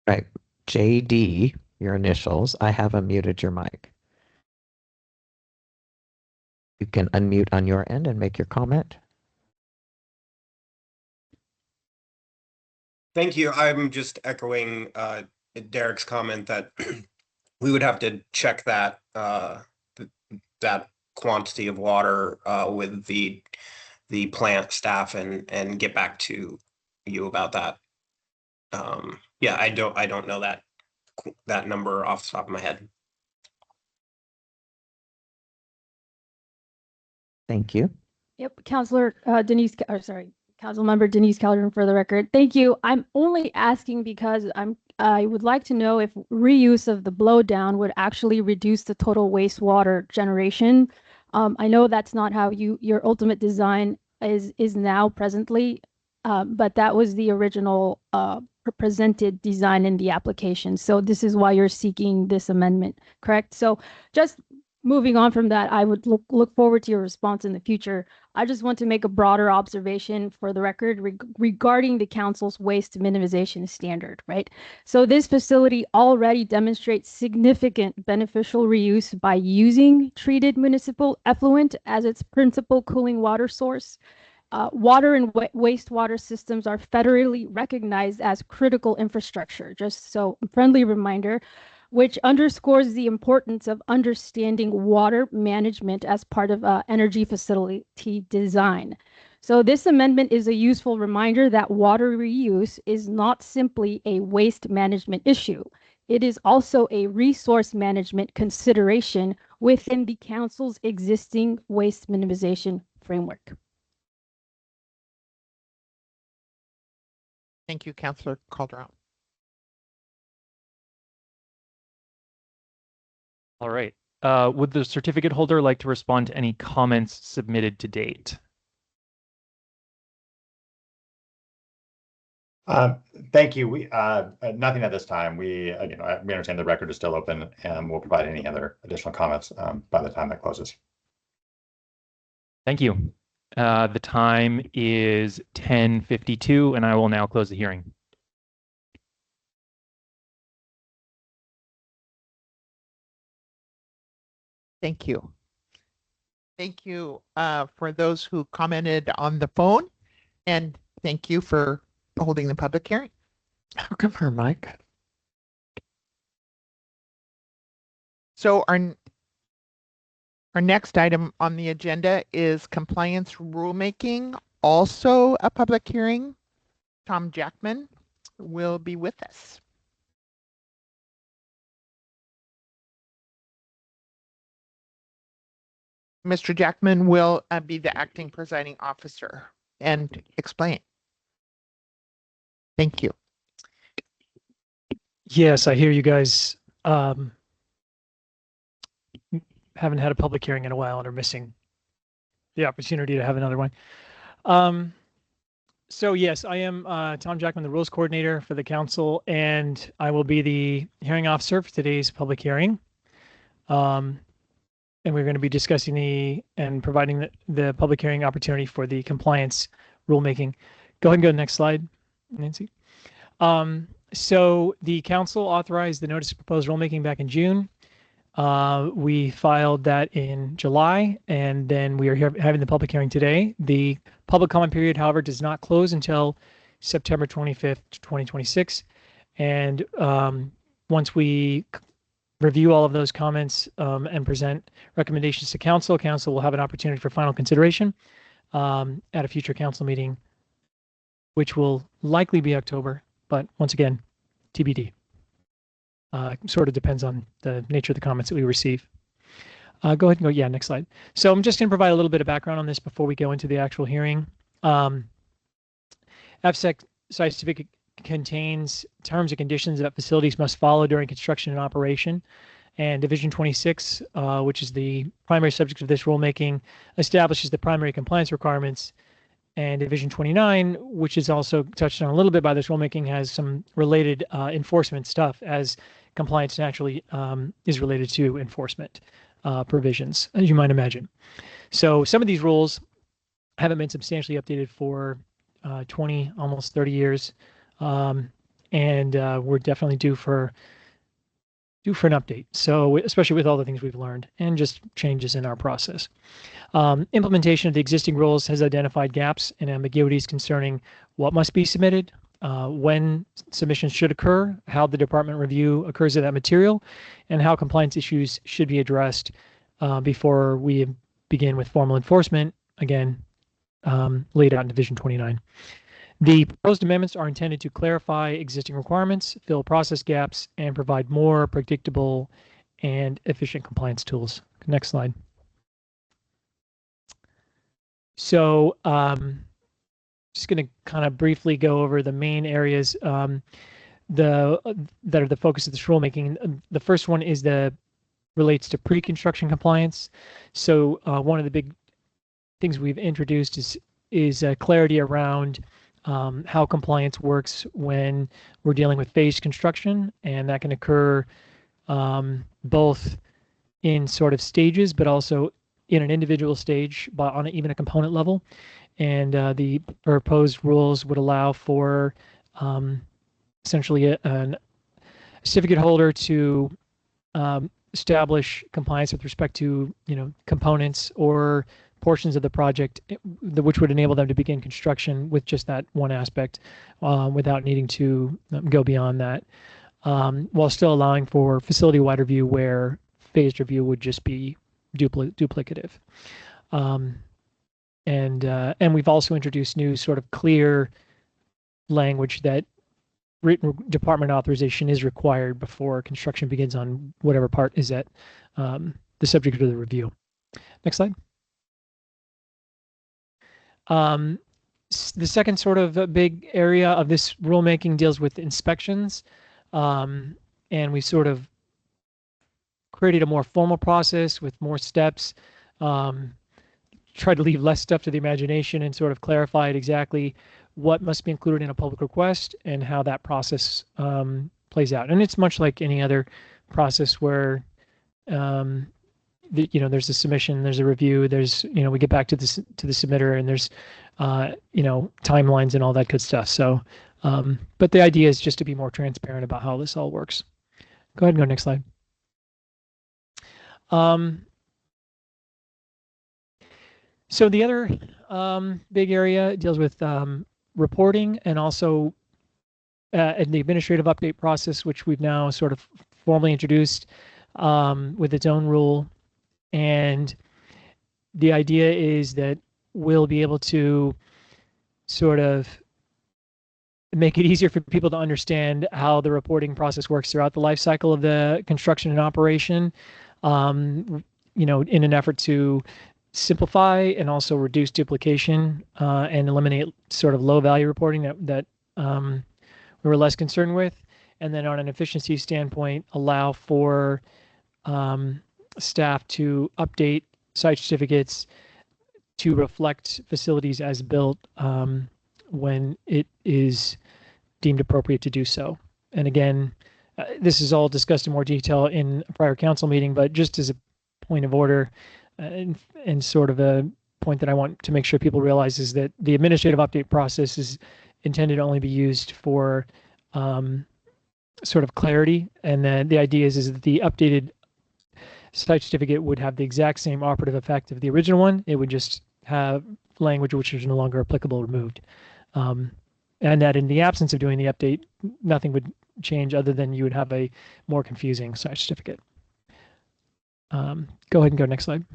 Right. JD, your initials. I have unmuted your mic. You can unmute on your end and make your comment. Thank you. I'm just echoing Derek's comment that we would have to check that that quantity of water with the plant staff and get back to you about that. Yeah, I don't know that number off the top of my head. Thank you. Yep, Counselor Councilmember Denise Calderon for the record. Thank you. I'm only asking because I would like to know if reuse of the blowdown would actually reduce the total wastewater generation. I know that's not how your ultimate design is now presently, but that was the original presented design in the application. So this is why you're seeking this amendment, correct? So just moving on from that, I would look forward to your response in the future. I just want to make a broader observation for the record regarding the council's waste minimization standard, right? So this facility already demonstrates significant beneficial reuse by using treated municipal effluent as its principal cooling water source. Water and wastewater systems are federally recognized as critical infrastructure, just so a friendly reminder, which underscores the importance of understanding water management as part of energy facility design. So this amendment is a useful reminder that water reuse is not simply a waste management issue. It is also a resource management consideration within the council's existing waste minimization framework. Thank you, Councillor Calderon. All right. Would the certificate holder like to respond to any comments submitted to date? Thank you. We nothing at this time. We understand the record is still open, and we'll provide any other additional comments by the time that closes. Thank you. The time is 10:52, and I will now close the hearing. Thank you. Thank you for those who commented on the phone, and thank you for holding the public hearing. How come her mic? So our next item on the agenda is compliance rulemaking, also a public hearing. Tom Jackman will be with us. Mr. Jackman will be the acting presiding officer and explain. Thank you. Yes, I hear you guys haven't had a public hearing in a while and are missing the opportunity to have another one. So yes, I am Tom Jackman, the rules coordinator for the council, and I will be the hearing officer for today's public hearing. And we're going to be discussing and providing the public hearing opportunity for the compliance rulemaking. Go ahead and go to the next slide, Nancy. So the council authorized the notice of proposed rulemaking back in June. We filed that in July, and then we are here having the public hearing today. The public comment period, however, does not close until September 25th, 2026. And once we review all of those comments and present recommendations to council, council will have an opportunity for final consideration at a future council meeting, which will likely be October, but once again, TBD. Sort of depends on the nature of the comments that we receive. Go ahead and go, yeah, next slide. So I'm just going to provide a little bit of background on this before we go into the actual hearing. FSEC site certificate contains terms and conditions that facilities must follow during construction and operation. And Division 26, which is the primary subject of this rulemaking, establishes the primary compliance requirements. And Division 29, which is also touched on a little bit by this rulemaking, has some related enforcement stuff, as compliance naturally is related to enforcement provisions, as you might imagine. So some of these rules haven't been substantially updated for 20, almost 30 years. And we're definitely due for an update. So especially with all the things we've learned and just changes in our process. Implementation of the existing rules has identified gaps and ambiguities concerning what must be submitted, when submissions should occur, how the department review occurs of that material, and how compliance issues should be addressed before we begin with formal enforcement, again, laid out in Division 29. The proposed amendments are intended to clarify existing requirements, fill process gaps, and provide more predictable and efficient compliance tools. Next slide. So just going to kind of briefly go over the main areas that are the focus of this rulemaking. The first one is relates to pre-construction compliance. So one of the big things we've introduced is clarity around how compliance works when we're dealing with phased construction, and that can occur both in sort of stages, but also in an individual stage, but on even a component level. And the proposed rules would allow for essentially a certificate holder to establish compliance with respect to components or portions of the project, which would enable them to begin construction with just that one aspect without needing to go beyond that, while still allowing for facility-wide review where phased review would just be duplicative. And we've also introduced new sort of clear language that written department authorization is required before construction begins on whatever part is at the subject of the review. Next slide. The second sort of big area of this rulemaking deals with inspections, and we sort of created a more formal process with more steps, tried to leave less stuff to the imagination, and sort of clarified exactly what must be included in a public request and how that process plays out. And it's much like any other process where there's a submission, there's a review, there's we get back to the submitter, and there's timelines and all that good stuff. So but the idea is just to be more transparent about how this all works. Go ahead and go next slide. So the other big area deals with reporting, and also in the administrative update process, which we've now sort of formally introduced with its own rule. And the idea is that we'll be able to sort of make it easier for people to understand how the reporting process works throughout the life cycle of the construction and operation, in an effort to simplify and also reduce duplication and eliminate sort of low value reporting that we were less concerned with. And then on an efficiency standpoint, allow for staff to update site certificates to reflect facilities as built when it is deemed appropriate to do so. And again, this is all discussed in more detail in a prior council meeting, but just as a point of order and sort of a point that I want to make sure people realize is that the administrative update process is intended to only be used for sort of clarity. And then the idea is that the updated site certificate would have the exact same operative effect of the original one. It would just have language which is no longer applicable removed. And that in the absence of doing the update, nothing would change other than you would have a more confusing site certificate. Go ahead and go next slide.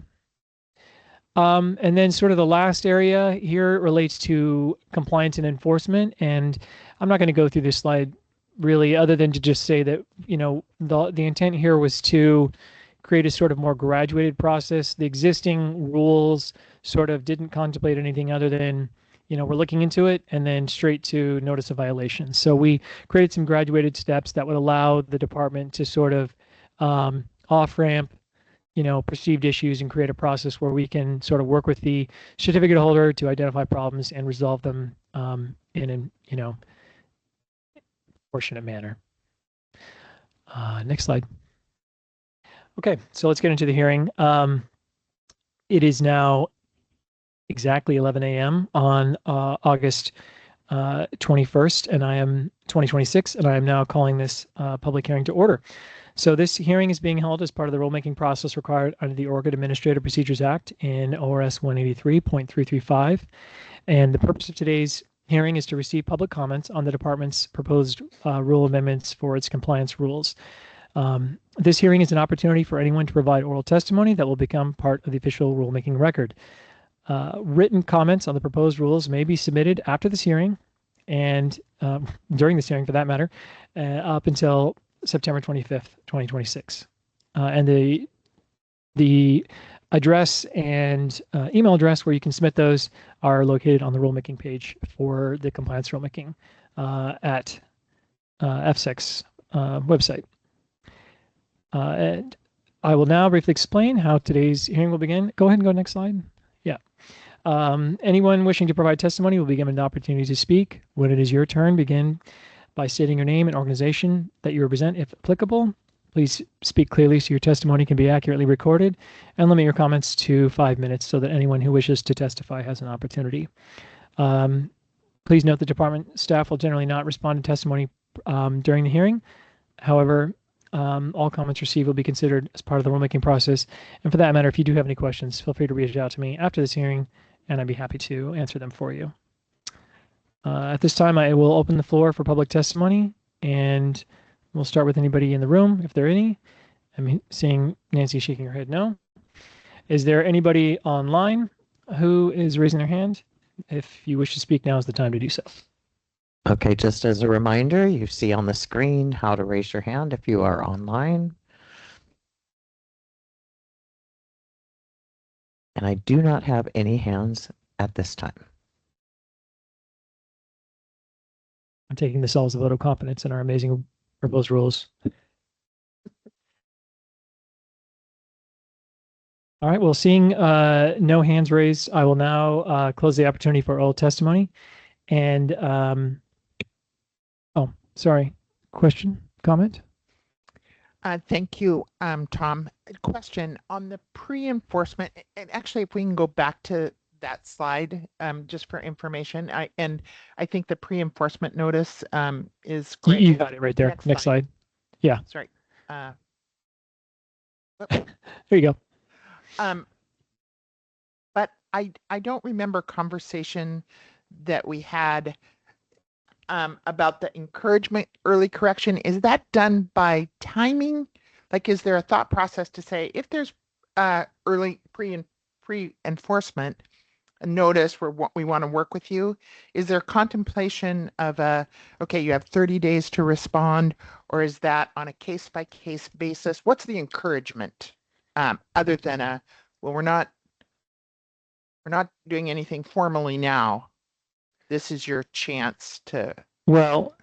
And then sort of the last area here relates to compliance and enforcement. And I'm not going to go through this slide really, other than to just say that, the intent here was to create a sort of more graduated process. The existing rules sort of didn't contemplate anything other than, we're looking into it and then straight to notice of violation. So we created some graduated steps that would allow the department to sort of off-ramp, perceived issues and create a process where we can sort of work with the certificate holder to identify problems and resolve them in an, proportionate manner. Next slide. Okay, so let's get into the hearing. It is now exactly 11 a.m. on August 21st, and 2026, and I am now calling this public hearing to order. So this hearing is being held as part of the rulemaking process required under the Oregon Administrative Procedures Act in ORS 183.335. And the purpose of today's hearing is to receive public comments on the department's proposed rule amendments for its compliance rules. This hearing is an opportunity for anyone to provide oral testimony that will become part of the official rulemaking record. Written comments on the proposed rules may be submitted after this hearing and during this hearing, for that matter, up until September 25th, 2026. And the address and email address where you can submit those are located on the rulemaking page for the compliance rulemaking at FSEC's website. And I will now briefly explain how today's hearing will begin. Go ahead and go next slide. Yeah. Anyone wishing to provide testimony will be given an opportunity to speak. When it is your turn, begin by stating your name and organization that you represent, if applicable. Please speak clearly so your testimony can be accurately recorded, and limit your comments to 5 minutes so that anyone who wishes to testify has an opportunity. Please note the department staff will generally not respond to testimony during the hearing. However, all comments received will be considered as part of the rulemaking process. And for that matter, if you do have any questions, feel free to reach out to me after this hearing, and I'd be happy to answer them for you. At this time, I will open the floor for public testimony, and we'll start with anybody in the room, if there are any. I'm seeing Nancy shaking her head no. Is there anybody online who is raising their hand? If you wish to speak, now is the time to do so. Okay, just as a reminder, you see on the screen how to raise your hand if you are online. And I do not have any hands at this time. I'm taking this all as a vote of confidence in our amazing proposed rules. All right, well, seeing no hands raised, I will now close the opportunity for oral testimony. And, oh, sorry, question, comment? Thank you, Tom. Question on the pre-enforcement, and actually, if we can go back to that slide, just for information, I think the pre-enforcement notice is great. You got it right there. Next slide. Yeah. Sorry. There you go. But I don't remember conversation that we had about the encouragement early correction. Is that done by timing? Like, is there a thought process to say if there's early pre-enforcement notice where we want to work with you, is there contemplation of okay, you have 30 days to respond, or is that on a case-by-case basis? What's the encouragement other than well, we're not doing anything formally now. This is your chance to. Well,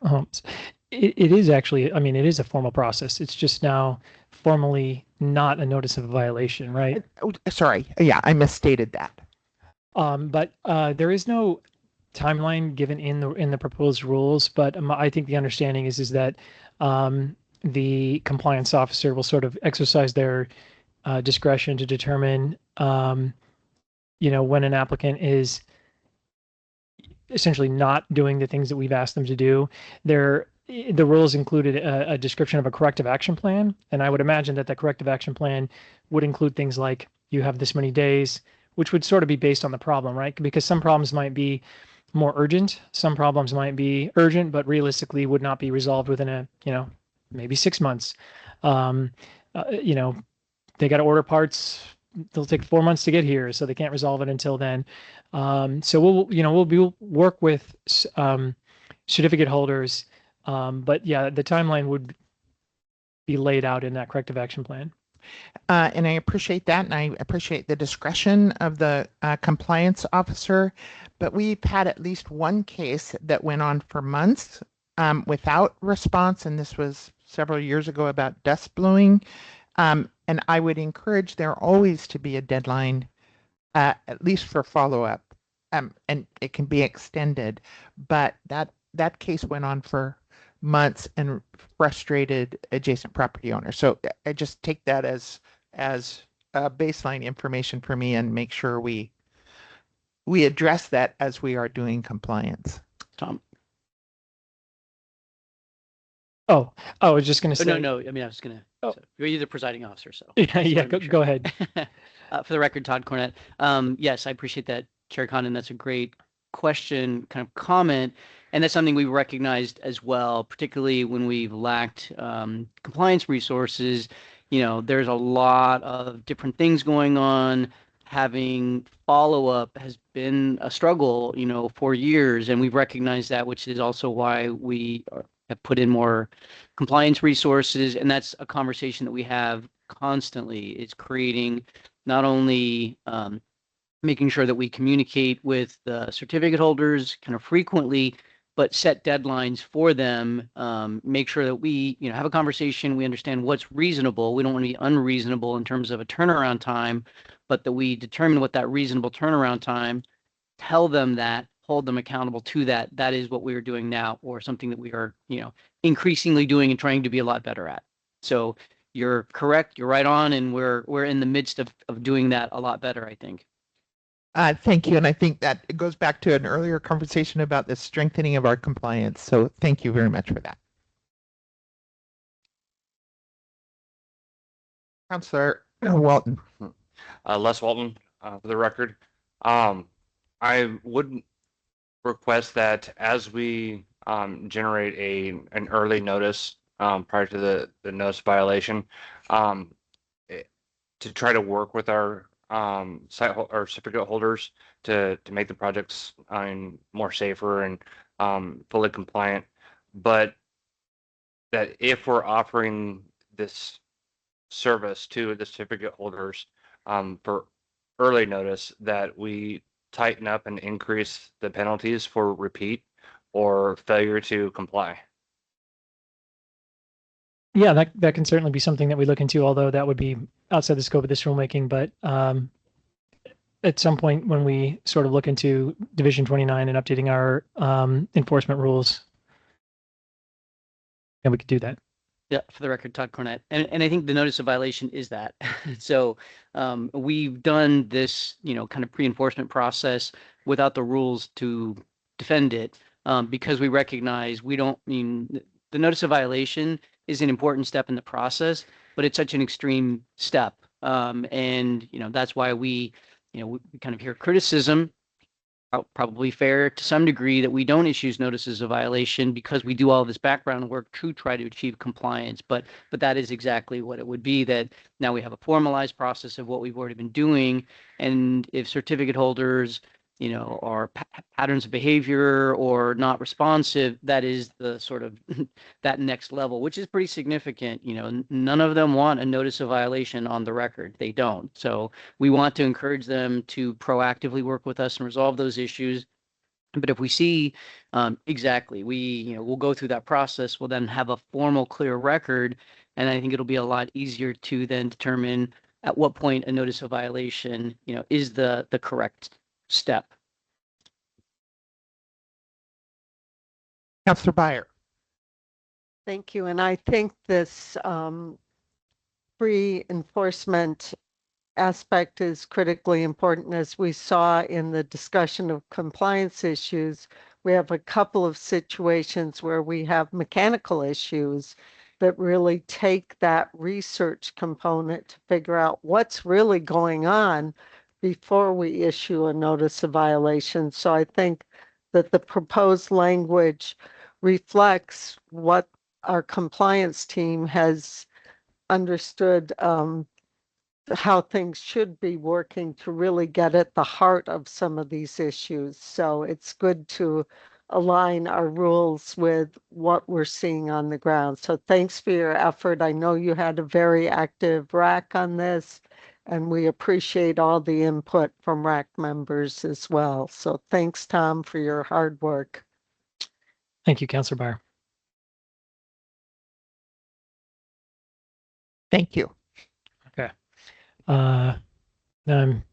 it is actually, I mean, it is a formal process. It's just now formally not a notice of a violation, right? Sorry, yeah, I misstated that. But there is no timeline given in the proposed rules. But I think the understanding is that the compliance officer will sort of exercise their discretion to determine, when an applicant is essentially not doing the things that we've asked them to do. The rules included a description of a corrective action plan, and I would imagine that the corrective action plan would include things like you have this many days, which would sort of be based on the problem, right? Because some problems might be more urgent, some problems might be urgent, but realistically would not be resolved within maybe 6 months. They got to order parts. They'll take 4 months to get here, so they can't resolve it until then. So we'll work with certificate holders, but yeah, the timeline would be laid out in that corrective action plan. And I appreciate that, and I appreciate the discretion of the compliance officer. But we've had at least one case that went on for months without response, and this was several years ago about dust blowing. And I would encourage there always to be a deadline, at least for follow-up, and it can be extended. But that case went on for months and frustrated adjacent property owners. So I just take that as baseline information for me and make sure we address that as we are doing compliance. Tom. Oh, I was just going to say. No. I mean, I was going to. So you're the presiding officer, so. Yeah. Go ahead. For the record, Todd Cornett. Yes, I appreciate that, Chair Condon. That's a great question, kind of comment, and that's something we recognized as well, particularly when we've lacked compliance resources. There's a lot of different things going on. Having follow-up has been a struggle, for years, and we've recognized that, which is also why we have put in more compliance resources, and that's a conversation that we have constantly. It's creating not only making sure that we communicate with the certificate holders kind of frequently, but set deadlines for them, make sure that we, have a conversation, we understand what's reasonable. We don't want to be unreasonable in terms of a turnaround time, but that we determine what that reasonable turnaround time, tell them that, hold them accountable to that. That is what we are doing now, or something that we are, increasingly doing and trying to be a lot better at. So you're correct, you're right on, and we're in the midst of doing that a lot better, I think. Thank you. And I think that it goes back to an earlier conversation about the strengthening of our compliance. So thank you very much for that. Councillor Walton. Les Walton, for the record. I would request that as we generate an early notice prior to the notice violation, to try to work with our or certificate holders to make the projects more safer and fully compliant. But that if we're offering this service to the certificate holders for early notice, that we tighten up and increase the penalties for repeat or failure to comply. Yeah, that can certainly be something that we look into, although that would be outside the scope of this rulemaking. But at some point when we sort of look into Division 29 and updating our enforcement rules, and we could do that. Yeah, for the record, Todd Cornett. And I think the notice of violation is that. So we've done this, kind of pre-enforcement process without the rules to defend it, because we recognize the notice of violation is an important step in the process, but it's such an extreme step. And, that's why we kind of hear criticism, probably fair to some degree, that we don't issue notices of violation because we do all this background work to try to achieve compliance. But that is exactly what it would be, that now we have a formalized process of what we've already been doing. And if certificate holders, are patterns of behavior or not responsive, that is the sort of that next level, which is pretty significant. None of them want a notice of violation on the record. They don't. So we want to encourage them to proactively work with us and resolve those issues. But if we see exactly, we'll go through that process. We'll then have a formal, clear record, and I think it'll be a lot easier to then determine at what point a notice of violation, is the correct step. Councillor Beyer. Thank you. And I think this pre-enforcement aspect is critically important. As we saw in the discussion of compliance issues, we have a couple of situations where we have mechanical issues that really take that research component to figure out what's really going on before we issue a notice of violation. So I think that the proposed language reflects what our compliance team has understood, how things should be working to really get at the heart of some of these issues. So it's good to align our rules with what we're seeing on the ground. So thanks for your effort. I know you had a very active RAC on this, and we appreciate all the input from RAC members as well. So thanks, Tom, for your hard work. Thank you, Councillor Beyer. Thank you. Okay. Now I'm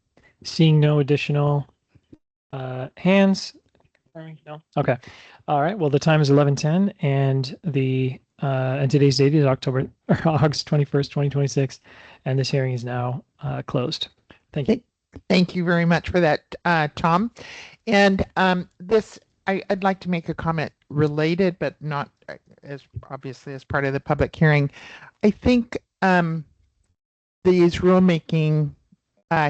seeing no additional hands. No. Okay. All right. Well, the time is 11:10, and and today's date is August 21st, 2026, and this hearing is now closed. Thank you. Thank you very much for that, Tom. And I'd like to make a comment related, but not as obviously as part of the public hearing. I think these rulemaking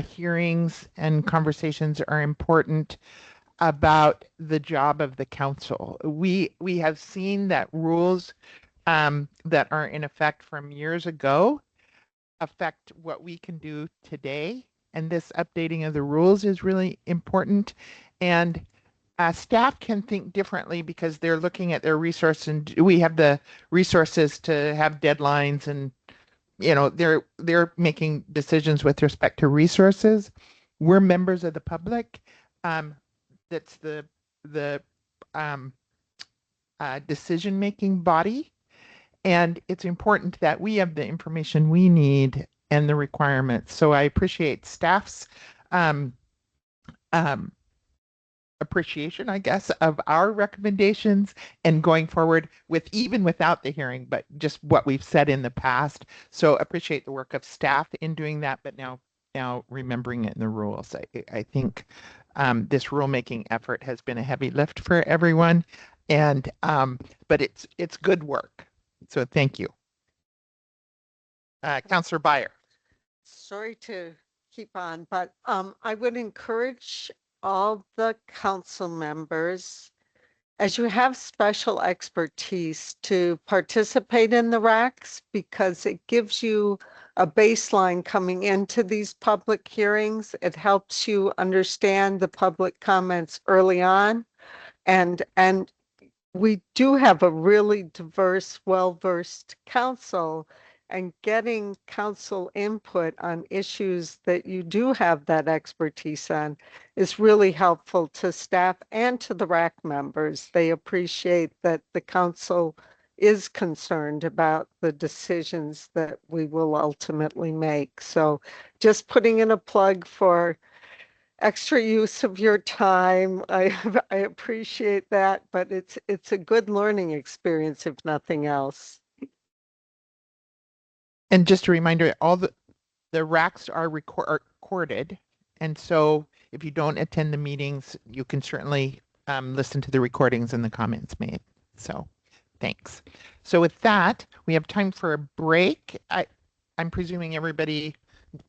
hearings and conversations are important about the job of the council. We have seen that rules that are in effect from years ago affect what we can do today, and this updating of the rules is really important. And staff can think differently because they're looking at their resources, and we have the resources to have deadlines and you know, they're making decisions with respect to resources. We're members of the public. That's the decision-making body. And it's important that we have the information we need and the requirements. So I appreciate staff's appreciation, I guess, of our recommendations and going forward with even without the hearing, but just what we've said in the past. So appreciate the work of staff in doing that, but now remembering it in the rules. I think this rulemaking effort has been a heavy lift for everyone, and but it's good work. So thank you. Councillor Byer. Sorry to keep on, but I would encourage all the council members, as you have special expertise, to participate in the RACs, because it gives you a baseline coming into these public hearings. It helps you understand the public comments early on, and we do have a really diverse, well-versed council, and getting council input on issues that you do have that expertise on is really helpful to staff and to the RAC members. They appreciate that the council is concerned about the decisions that we will ultimately make. So just putting in a plug for extra use of your time. I appreciate that, but it's a good learning experience, if nothing else. And just a reminder, all the RACs are recorded, and so if you don't attend the meetings, you can certainly listen to the recordings and the comments made. So thanks. So with that, we have time for a break. I'm presuming everybody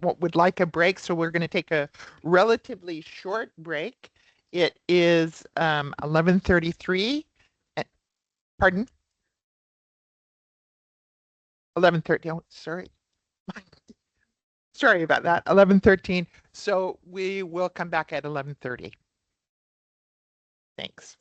would like a break, so we're going to take a relatively short break. It is 11:33. Pardon? 11:30. Oh, sorry. Sorry about that. 11:13. So we will come back at 11:30. Thanks.